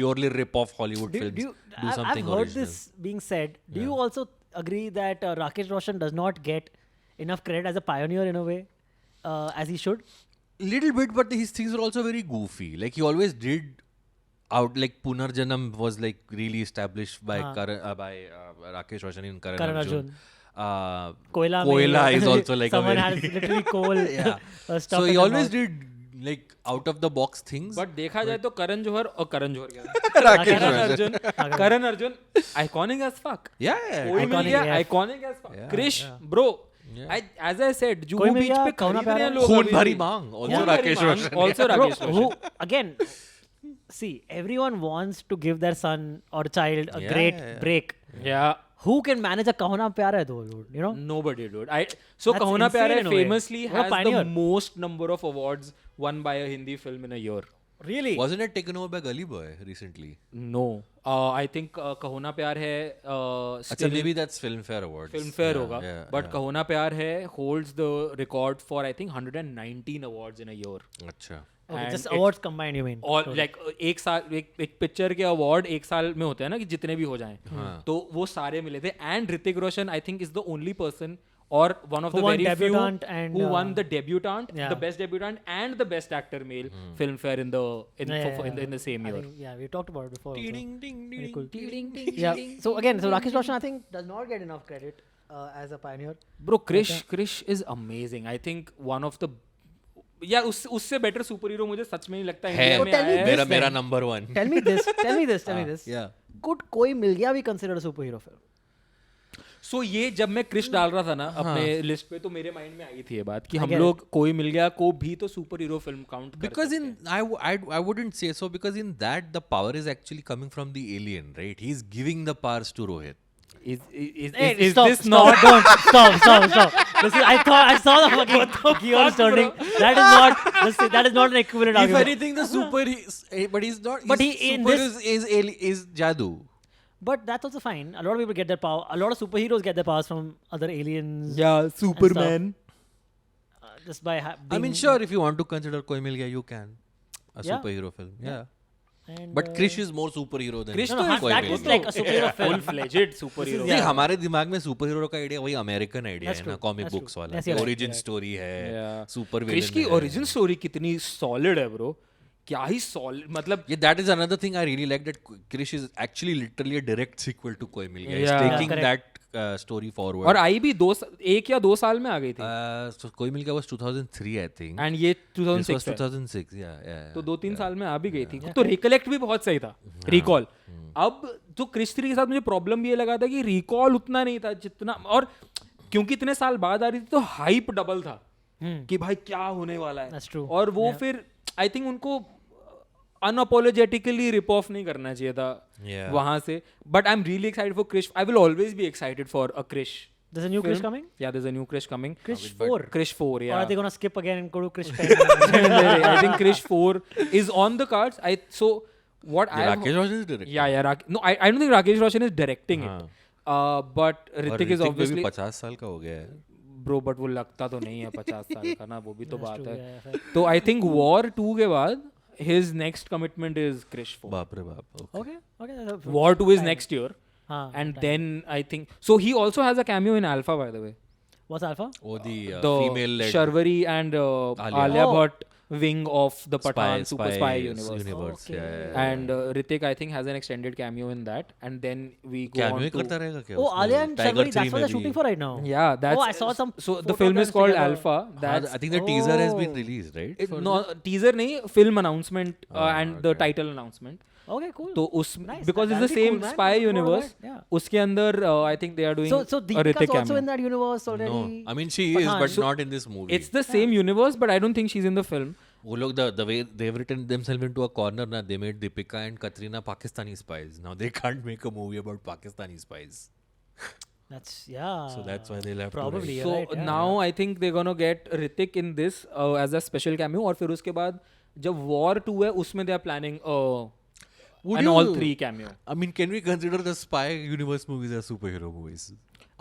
purely rip off Hollywood films. Do I've something heard original. this being said. Do you also agree that Rakesh Roshan does not get enough credit as a pioneer in a way, as he should? Little bit, but his things are also very goofy. Like he always did out like Punarjanam was like really established by Rakesh Roshan and Karan Arjun. Koila is also like someone a has very literally coal yeah. stuff So in he their always mouth. did like out of the box things. But देखा जाए तो Karan Johar Rakesh Karan Arjun iconic as fuck Yeah, Koi Mil Iconic Gaya AF. Iconic as fuck Yeah. Krrish bro as I said Juhu कोई मिल बीच गया, पे कौन खरीद रहे हैं प्यारा? लोग खून अभी भरी भी। मांग also खून भरी Rakesh मांग, Roshan. also Bro, Rakesh who Roshan. again? See, everyone wants to give their son or child a Yeah, great yeah. break. Yeah. Who can manage a Kahuna Pyara though, dude? You know? Nobody, dude. So That's Kahuna insane Pyara in a way. famously What a has the pioneer. most number of awards won by a Hindi film in a year. Really? Wasn't it taken over by Gully Boy recently? No. I think Kahuna Pyar hai Achha, still maybe that's Filmfare Awards. Filmfare Yeah, hoga. yeah, But yeah. Kahuna Pyar hai holds the record for I think 119 awards in a year. अच्छा. Okay, And just it- awards combined, you mean? और like एक साल एक picture के award एक साल में होते हैं ना कि जितने भी हो जाएं तो वो सारे मिले थे and Hrithik Roshan I think is the only person और one of Who the won very few debutant and, who won the debutant yeah. the best debutant and the best actor male film fair in the in the same I year. think, yeah, we talked about it before. also. Ding, ding, Very ding. cool. Yeah. So again, so Rakesh Roshan I think does not get enough credit as a pioneer. Bro, Krish is amazing. I think one of the यार उससे better super hero मुझे सच में नहीं लगता है India में tell me आया है. this मेरा then. number one. Tell me this. Tell me this. Yeah. Could कोई मिल गया भी considered a superhero film? सो ये जब मैं क्रिश डाल रहा था ना अपने लिस्ट पे तो मेरे माइंड में आई थी ये बात कि हम get लोग कोई मिल गया को भी तो सुपर हीरो फिल्म काउंट कर Because सकते हैं. I wouldn't say so because in that the power is actually coming from the alien, right? He's giving the powers to Rohit. Is stop, this stop, not don't stop. This is, I saw the fucking gears turning. That is not an equivalent If argument. anything, the super but he's not. But his he- in super this- is Jadoo. But that's also fine. A lot of people get their power. A lot of superheroes get their powers from other aliens. yeah Superman Just by I mean, sure, if you want to consider Koi Mil Gaya, you can. A Yeah. superhero film, yeah. And, But Krish is more superhero than Krish no, तो no, is Koi that Mil is Gaya. like a superhero full film. fledged super hero. नहीं, हमारे दिमाग में super hero का idea वही American idea That's है ना true, comic that's books true. वाला Yes, you're right, origin you're right. Story है Yeah. सुपर क्रिश की ओरिजिन स्टोरी कितनी सॉलिड है ब्रो क्या ही सॉलिड मतलब Yeah, that is another thing I really like that Krish is actually literally a direct sequel to Koi Mil Gaya. He's Yeah. taking Correct. that story forward. और आई भी 1 या 2 साल में आ गई थी So Koi Mil Gaya was 2003, I think. And ये This was 2006 है 2006, yeah. तो 2-3 साल में आ भी गई थी तो रिकलेक्ट भी बहुत सही था रिकॉल अब जो क्रिश 3 के साथ मुझे प्रॉब्लम भी ये लगा था कि रिकॉल उतना नहीं था जितना और क्योंकि इतने साल बाद आ रही थी तो हाइप डबल था कि भाई क्या होने वाला है That's true. और वो फिर आई थिंक उनको अनअपोलोजेटिकली रिप ऑफ नहीं करना चाहिए था Yeah. वहां से but I am really excited for Krrish I will always be excited for a Krrish There's a new Krish coming? Yeah, there's a new Krish coming. Krish 4. Krish 4, Or yeah. are they gonna skip again and go to Krish 10? I think Krish 4 is on the cards. So what Yeah, I Rakesh Roshan is directing. yeah. No, I don't think Rakesh Roshan is directing it. But और Hrithik is भी obviously 50 साल का हो गया है. bro, but वो लगता तो नहीं है 50 साल का ना वो भी तो बात true, है. yeah, fair. तो I think War 2 के बाद his next commitment is Krish 4. बाप रे बाप. Okay. Okay. that's a- War 2 is next year. हाँ, And time. then I think so he also has a cameo in Alpha by the way. What's Alpha? Oh, the The female led Sharvari and Alia Oh. Bhatt wing of the Pathan Super Spy universe. Okay. And Hrithik I think has an extended cameo in that and then we go cameo on he to करता रहेगा क्या? Oh, उसमें? Alia and Tiger Sharvari, 3 that's what में they're shooting भी. for right now. yeah that's I saw some so the photo film of is them called together. Alpha हाँ, that's I think the teaser has been Oh. released, right? it, no teaser nahi film announcement and the title announcement Okay, cool. तो उस Nice, because it's the that'll be same cool, man. spy Look forward to universe that, yeah. उसके अंदर I think they are doing So a Deepika's Hrithik also cameo in that universe already. No, I mean she is, Pathan. but So not in this movie. it's the same universe but I don't think she's in the film वो लोग the way they've written themselves into a corner ना, they made Deepika and Katrina Pakistani spies. Now they can't make a movie about Pakistani spies. That's yeah. So that's why they'll have to probably. write. You're so right, yeah. now I think they're gonna get Hrithik in this as a special cameo और फिर उसके बाद जब War 2 है उसमें they are planning Would an you- all 3 cameo I mean, can we consider the spy universe movies as superhero movies?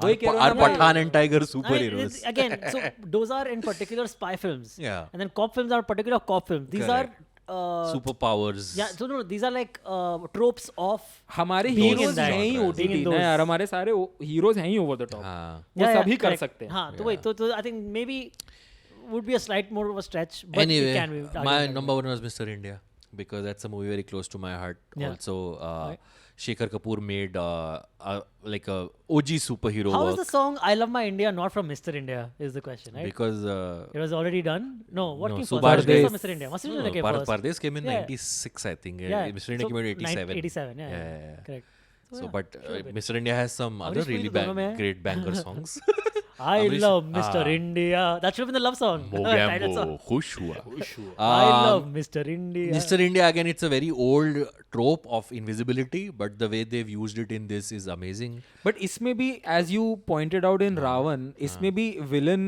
वही कह रहा हूँ Are ना मैं- Pathan and Tiger I mean, superheroes? again, so those are in particular spy films. Yeah. And then cop films are particular cop films. These Correct. are Superpowers. yeah. So no, these are like tropes of हमारे Being in heroes that, हैं ही being OTT in ना those. यार हमारे सारे heroes हैं ही over the top हाँ. वो सभी कर correct. सकते हैं हाँ, तो वही तो I think maybe would be a slight more of a stretch, but Anyway, it can be. my number one was Mr. India. because that's a movie very close to my heart. Yeah. Also, Right. Shekhar Kapoor made like a OG superhero How is work the song "I Love My India" not from Mr. India? Is the question, right? because It was already done. No, what no, came Subhash first? Pardes Ghose. or Mr. India? Mr. no, India came first. Pardes came in Yeah. 96, I think. Yeah, Mr. India so came in 87. 87, yeah, Yeah. correct. So, yeah, but sure bit. Mr. India has some other Amrish Puri really तो दोनों में है. great banger songs. I Amrish- love Mr. Ah. India. That should have been the love song. Title song. Mogambo, खुश हुआ. I love Mr. India. Mr. India, again, it's a very old trope of invisibility, but the way they've used it in this is amazing. But इसमें भी as you pointed out in Ravan इसमें भी villain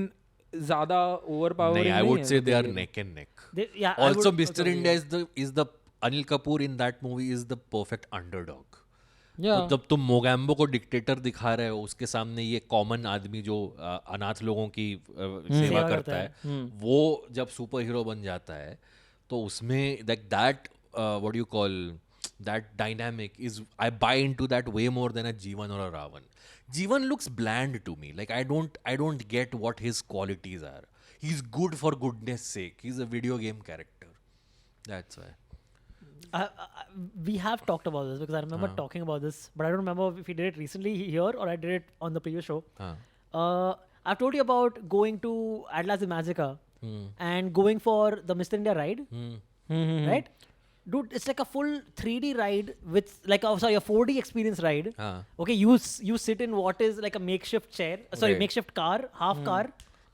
ज्यादा over नहीं, I would say they are neck and neck. Yeah, I Also, would Mr. agree. India is the Anil Kapoor in that movie is the perfect underdog. या तो जब तुम मोगैम्बो को dictator दिखा रहे हो उसके सामने ये कॉमन आदमी जो अनाथ लोगों की सेवा सेवा करता करता है वो जब सुपर हीरो बन जाता है तो उसमें that what you call that dynamic is I buy into that way more than a Jeevan और a Ravan. Jeevan looks bland to me like I don't get what his qualities are. He is good for goodness sake. He is a video game character. That's why. We have talked about this because I remember talking about this, but I don't remember if we did it recently here or I did it on the previous show. I've told you about going to Atlas Imagica and going for the Mr. India ride, right? Dude, it's like a full 3D ride with like a 4D experience ride. Okay, you sit in what is like a makeshift chair, Right. makeshift car, half car,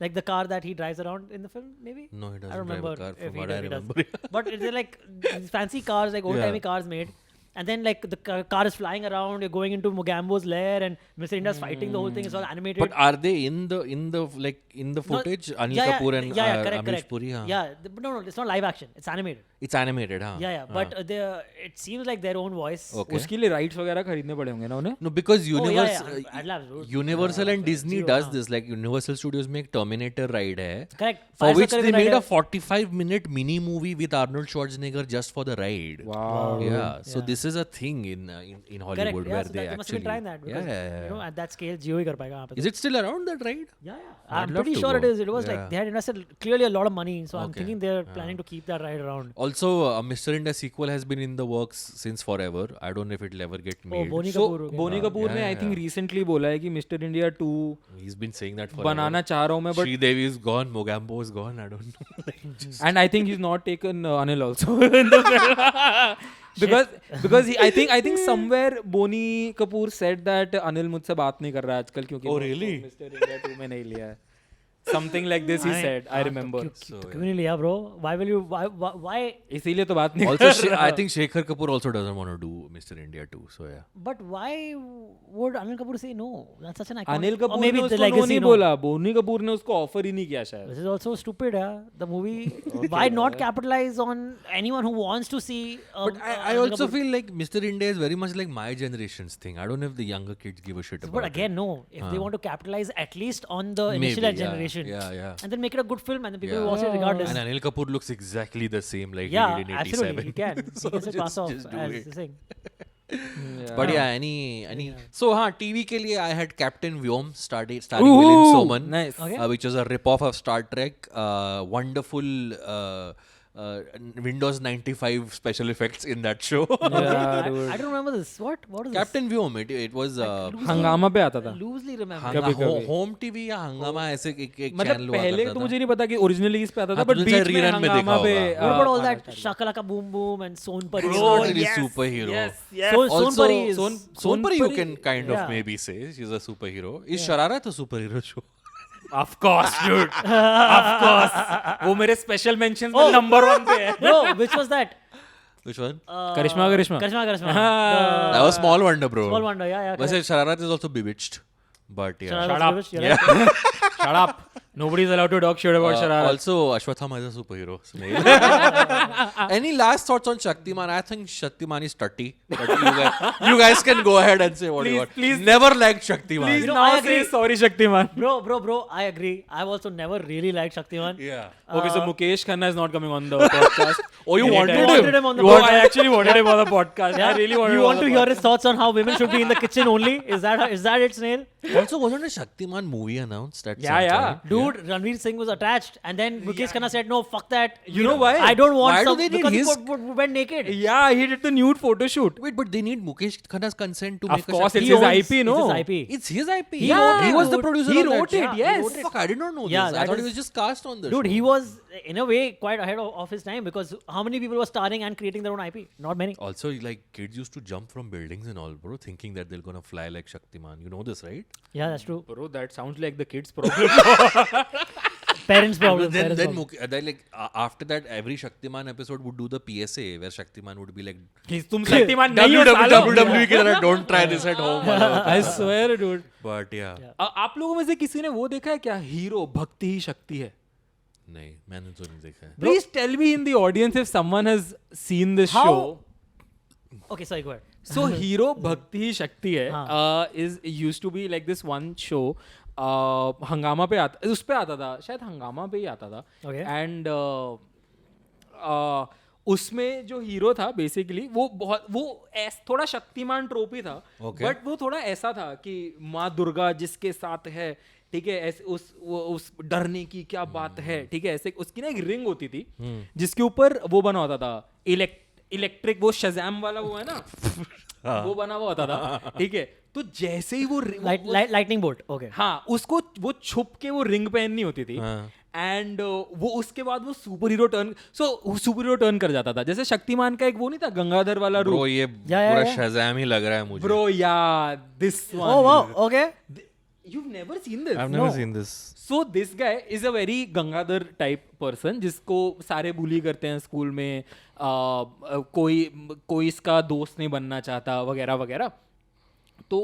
like the car that he drives around in the film, maybe. No, he I doesn't don't drive a remember car if from he what I does, he does. remember. But it's like these fancy cars, like old-timey Yeah. cars made. And then like the car is flying around, you're going into Mogambo's lair and Mr. India's fighting the whole thing. It's all animated. But are they in the footage? Anil Kapoor and correct, Amrish correct. Puri? हाँ. Yeah, but no, it's not live action. It's animated. It's animated, हाँ. Yeah. But it seems like their own voice. Okay. उसके लिए rights वगैरह खरीदने पड़े होंगे ना उन्हें. No, because Atlas, dude. Universal and Disney Zero, does हाँ. this. Like Universal Studios में एक Terminator ride है. Correct. For ऐसा which करके they ride made है. a 45-minute mini movie with Arnold Schwarzenegger just for the ride. Wow. Yeah. So Yeah. this is a thing in Hollywood Correct. where Yeah, so they that, they must have been actually. trying that. Because, Yeah. You know, at that scale, Jio ही कर पाएगा वहाँ पे. Is it still around that ride? Yeah. I'd I'm love pretty to sure it go. is. It was like Yeah. they had invested clearly a lot of money, so I'm Okay. thinking they're planning to keep that ride around. Also, Mr. India sequel has been in the works since forever. I don't know if it'll ever get made. Boney So Kapoor, okay. Boney Kapoor ने I think recently बोला है कि mister India 2 He's been saying that forever. बनाना चाह रहा हूँ मैं but Sridevi is gone, Mogambo is gone. I don't know. and I think he's not taken Anil also in the film. because I think somewhere Boni Kapoor said that Anil मुझसे बात नहीं कर रहा है आजकल क्योंकि Oh, वो really? Mr. India 2 में नहीं लिया है. Something like this he said. I remember. क्यों नहीं लिया, bro? Why will you? Why? इसीलिए तो बात नहीं Also, I think Shekhar Kapoor also doesn't want to do Mr. India too. So yeah. But why would Anil Kapoor say no? That's such an iconic. Anil or Kapoor maybe ने the उसको no legacy, नहीं no. बोला. बोनी कपूर ने उसको offer ही नहीं किया शायद. This is also stupid, yeah. The movie. Why not capitalize on anyone who wants to see? But I Anil also Kapoor? feel like Mr. India is very much like my generation's thing. I don't know if the younger kids give a shit about But again, no. If they want to capitalize at least on the initial Maybe, yeah, generation, yeah. and then make it a good film, and then people Yeah. will watch it regardless. And Anil Kapoor looks exactly the same like Yeah, he did in 87. absolutely. You can. So You can just pass off just do as it. the thing. But yeah, any. So हाँ, TV के लिए I had Captain Vyom starring William Soman, Nice. Okay. which was a rip-off of Star Trek. Wonderful Windows 95 special effects in that show. Yeah, I dude. don't remember this. What is Captain Vyom, it was हंगामा पे आता this? था. Loosely remember. कभी-कभी. Home TV या हंगामा ऐसे एक channel मतलब हुआ पहले करता तो था. मुझे नहीं पता कि ओरिजिनली इस पे आता था हाँ, बट तुमने बीच शायद में rerun में हंगामा देखा पे होगा. What about all आना that started. Shakalaka Boom Boom and Sonpari? She's not really superhero. Sonpari is. Sonpari you can kind of Yeah. maybe say she's a superhero. Is Shararat a superhero show? Of course, dude. Of course. वो मेरे special mentions में number 1 पे है. Bro, which was that? Which one? Karishma Karishma. That was Small Wonder, bro. Small Wonder, yeah. वैसे Shararat is also Bewitched, but yeah. Shut up. Yeah. Shut up. Nobody is allowed to talk shit about Shararat. Also, Ashwathama is a superhero. Snail. Any last thoughts on Shaktiman? I think Shaktiman is tutty. But you guys can go ahead and say what you want. Please. Never liked Shaktiman. Please You know, now I say agree. sorry Shaktiman. Bro, I agree. I've also never really liked Shaktiman. Yeah. Okay, so Mukesh Khanna is not coming on the podcast. Oh, you wanted You wanted him on the No, podcast. I actually wanted him on the podcast. I really wanted You him want on to the hear podcast. his thoughts on how women should be in the kitchen only? Is that it, Snail? Also, wasn't a Shaktiman movie announced at Yeah, some yeah. point? Dude, dude, Ranveer Singh was attached, and then Mukesh Khanna said, "No, fuck that. You know why? I don't want Why do some they need because his- he went naked." Yeah, he did the nude photo shoot. Wait, but they need Mukesh Khanna's consent to Of make course, a it's He his owns- IP, no? It's his IP. It's his IP. He wrote he it, was the dude. producer. He of that wrote shit. it, yes. Fuck, I did not know Yeah, this. I that thought he is- was just cast on the Dude, show. he was in a way quite ahead of his time because how many people were starring and creating their own IP? Not many. Also, like kids used to jump from buildings and all, bro, thinking that they're gonna fly like Shaktiman. You know this, right? Yeah, that's true. Bro, that sounds like the kid's problem. Parents' problem. then parents' then problem. then like after that, every Shaktiman episode would do the PSA where Shaktiman would be like, तुम शक्तिमान नहीं हो सालो. WWE की तरह, don't try this at home. वाला होता I था. swear, dude. But yeah, आप लोगों में से किसी ने वो देखा है क्या? हीरो भक्ति ही शक्ति है. नहीं, मैंने तो नहीं देखा है. Please tell me in the audience if someone has seen this How- show. Okay, sorry, go ahead. So Hero Bhakti Hi Shakti है हाँ. is used to be like this one show. हंगामा पे आता, उस पे आता था, शायद हंगामा पे ही आता था. Okay. And उसमें जो हीरो था बेसिकली वो बहुत वो थोड़ा शक्तिमान ट्रोपी था. Okay. बट वो थोड़ा ऐसा था कि माँ दुर्गा जिसके साथ है, ठीक है, ऐसे उस डरने की क्या बात है, ठीक है, ऐसे उसकी ना एक रिंग होती थी जिसके ऊपर वो बना होता था इलेक्ट्रिक, वो शज़ैम वाला वो है ना, वो बना हुआ होता था, ठीक है. तो जैसे ही वो Lightning bolt. Okay. हाँ, उसको वो छुप के वो रिंग पहननी होती थी. हाँ. एंड वो उसके बाद वो सुपर हीरो टर्न कर जाता था. जैसे शक्तिमान का एक वो नहीं था गंगाधर वाला Bro, रूप. ये yeah, पूरा yeah. Shazam ही लग रहा है मुझे. ब्रो या this one. Oh wow. Okay. You've never seen this? I've never No. seen this. So this guy is a very Gangadhar type person जिसको सारे बुली करते हैं स्कूल में. कोई इसका दोस्त नहीं बनना चाहता वगैरह वगैरह. तो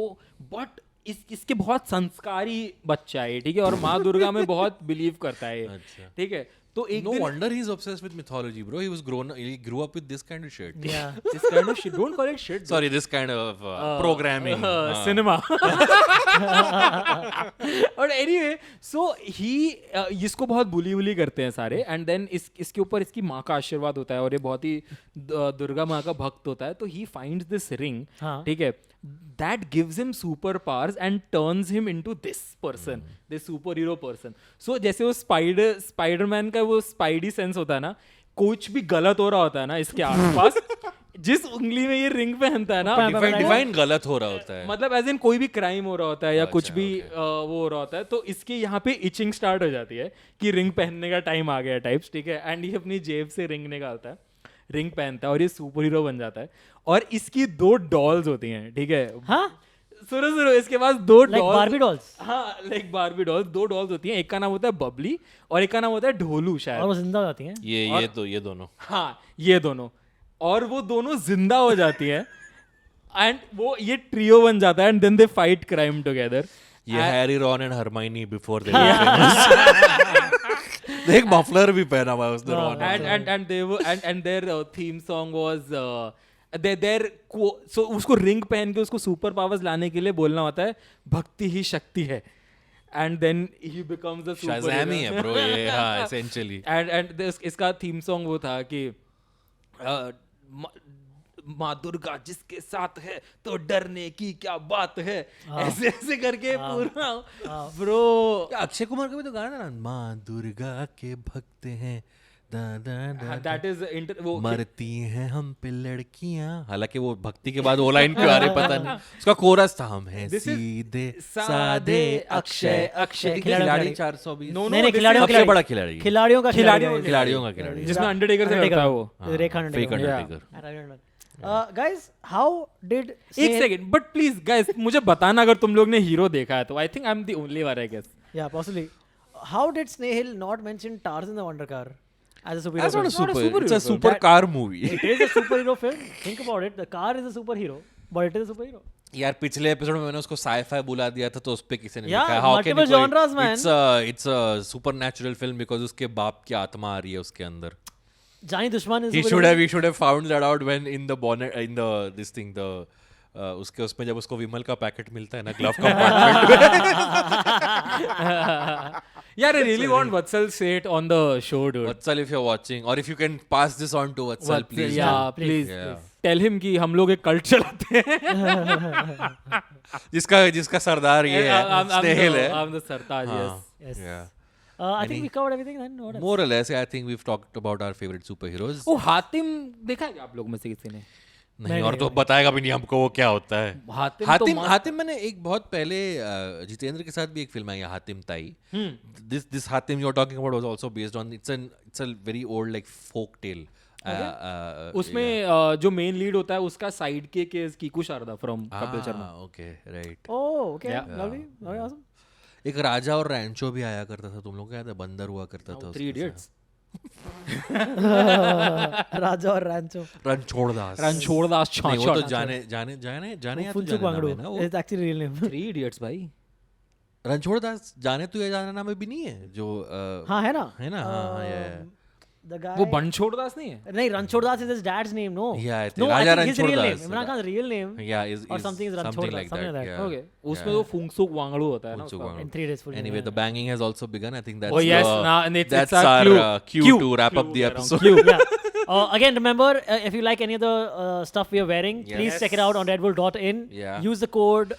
बट इसके बहुत संस्कारी बच्चा है, ठीक है, और माँ दुर्गा में बहुत बिलीव करता है, अच्छा. ठीक है. तो एक No दिन wonder he's obsessed with mythology, bro. He grew up with this kind of shit. Yeah. this kind of shit, don't call it shit. Sorry, this kind of programming. Cinema. और anyway so ही इसको बहुत बुली करते हैं सारे. And then इसके ऊपर इसकी माँ का आशीर्वाद होता है और ये बहुत ही दुर्गा माँ का भक्त होता है. तो ही फाइंड्स दिस रिंग, हाँ. ठीक है, that gives him super powers and turns him into this person, this superhero person. So जैसे वो स्पाइडरमैन का वो स्पाइडी सेंस होता है ना, कुछ भी गलत हो रहा होता है ना इसके आसपास, जिस उंगली में ये रिंग पहनता है ना, Define गलत हो रहा होता है. मतलब एज इन कोई भी क्राइम हो रहा होता है या अच्छा, कुछ भी वो हो रहा होता है, तो इसके यहाँ पे इचिंग स्टार्ट हो जाती है कि रिंग पहनने का टाइम आ गया टाइप्स, ठीक है. एंड ये अपनी जेब से रिंग निकालता है, रिंग पहनता है और ये सुपर हीरो बन जाता है. और इसकी 2 डॉल्स होती हैं, ठीक है. हाँ? सुनो इसके पास 2 Like Barbie dolls. हाँ, लाइक बारबी डॉल्स. 2 डॉल्स होती हैं, एक का नाम होता है बबली और एक का नाम होता है ढोलू और शायद. वो जिंदा हो जाती हैं. ये दोनों. हाँ, ये दोनों. और वो दोनों जिंदा हो जाती है एंड वो ये ट्रियो बन जाता है and then they fight crime together. ये Harry, Ron and Hermione before they were famous. एक मफलर भी पहना हुआ है उसने Ron. and they were and their theme song was so उसको रिंग पहन के उसको सुपर पावर्स लाने के लिए बोलना होता है भक्ति ही शक्ति है. And then he becomes the super Shazam ही है ब्रो ये. हाँ, essentially. एंड इसका थीम सॉन्ग वो था कि माँ दुर्गा जिसके साथ है तो डरने की क्या बात है, ऐसे ऐसे करके पूरा. ब्रो अक्षय कुमार का भी तो गाना ना, माँ दुर्गा के भक्त हैं दैट इज वो मरती हैं हम पे लड़कियां. हालांकि वो भक्ति के बाद वो लाइन क्यों आ रही पता नहीं. उसका कोरस था, हम हैं This is सीधे साधे अक्षय खिलाड़ी 420. No, नहीं, this खिलाड़ियों is- का सबसे बड़ा खिलाड़ी. खिलाड़ियों का खिलाड़ियों का खिलाड़ी. जिसमें अंडरटेकर से लड़ता है वो. रेखा Fake Undertaker. Undertaker. Guys, how did एक सेकंड, बट प्लीज गाइस मुझे बताना अगर तुम लोग ने हीरो देखा है तो. I think I am the only one I guess. Yeah, possibly. How did Snehal not mention Tarzan the Wonder Car as a superhero? That's not a film? super. It's a film. super car movie. It is a superhero film. Think about it. The car is a superhero, but it is a superhero. यार पिछले episode में मैंने उसको sci-fi बुला दिया था तो उस पे किसी ने Yeah, लिखा how can multiple genres, man. It's a supernatural film because उसके बाप की आत्मा आ रही है उसके अंदर. Johnny Dushman is. He should have found that out when in the bonnet in the this thing the उसके उसमें जब उसको विमल का पैकेट मिलता है ना ग्लव कंपार्टमेंट में. यार आई रियली वांट वत्सल से it on the show dude. Vatsal, if you're watching or if you can pass this on to Vatsal, please. Please Yeah. Tell him कि हम लोग एक कल्ट चलाते हैं. जिसका सरदार ये है, I'm स्नेहिल है. the Sartaj, yes. Yes. Yeah. I think we covered everything then. What else? More or less, I think we've talked about our favorite superheroes. वो हातिम देखा है क्या आप लोग में से किसी ने? नहीं, और तो बताएगा भी नहीं हमको वो क्या होता है. हातिम मैंने एक बहुत पहले जितेंद्र के साथ भी एक फिल्म आई है, हातिम ताई. This Hatim you're talking about was also based on it's a very old like folk tale. उसमें जो मेन लीड होता है उसका sidekick is Kiku Sharda from Kapil Sharma. Okay, right. Oh, okay. Yeah. Lovely. Very awesome. एक राजा और रैंचो भी आया करता था, तुम लोग को याद है? बंदर हुआ करता था. 3 Idiots. Raja और Rancho. रणछोड़दास. रणछोड़दास नहीं, वो तो छाछड़. जाने या तू Funchuk जाने नाम Wangdu. है ना वो. It's actually real name. 3 Idiots भाई. रणछोड़दास जाने तू या जाने नाम में भी नहीं है जो हाँ है ना. है ना. हाँ, The guy. वो बनछोड़दास नहीं है? नहीं, Ranchoddas is his dad's name, no. Yeah, I think No, I Raja think his real name. Ranchoddas. Imran Khan's real name. Yeah, is Or something is Ranchoddas, like something that. like that. Yeah. Okay. उसमें वो फुंगसुक वांगड़ू होता है ना Fungsuk उसका. Wangdu. In 3 days full. Anyway, the banging has also begun. I think that's Oh yes, and it's that's our our cue. cue to wrap up the Cue, episode. cue. Yeah. Again, remember, if you like any of the stuff we are wearing, please Yes. check it out on redbull.in. Yeah. Use the code,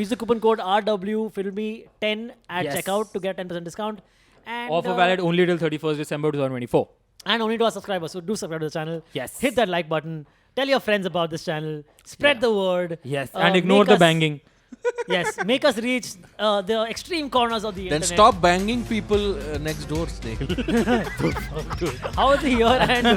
use the coupon code RWFilmy10 at Yes. checkout to get 10% discount. And Offer valid only till 31st December 2024. and only to our subscribers. So do subscribe to the channel. Yes. Hit that like button. Tell your friends about this channel. Spread the word. Yes, and ignore make the us- banging. Yes, make us reach the extreme corners of the Then internet. stop banging people next door, Snail. How is he here and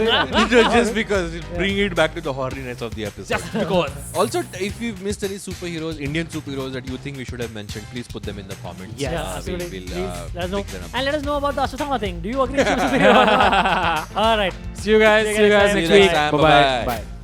Just because bring it back to the horniness of the episode. Just because. Also, if we've missed any superheroes, Indian superheroes that you think we should have mentioned, please put them in the comments. Yeah, absolutely. We'll Please let us know. pick them up. And let us know about the Ashwatthama thing. Do you agree with Ashwatthama? All right. See you guys. See you guys See you next guys week. next time. Bye-bye. Bye-bye. Bye.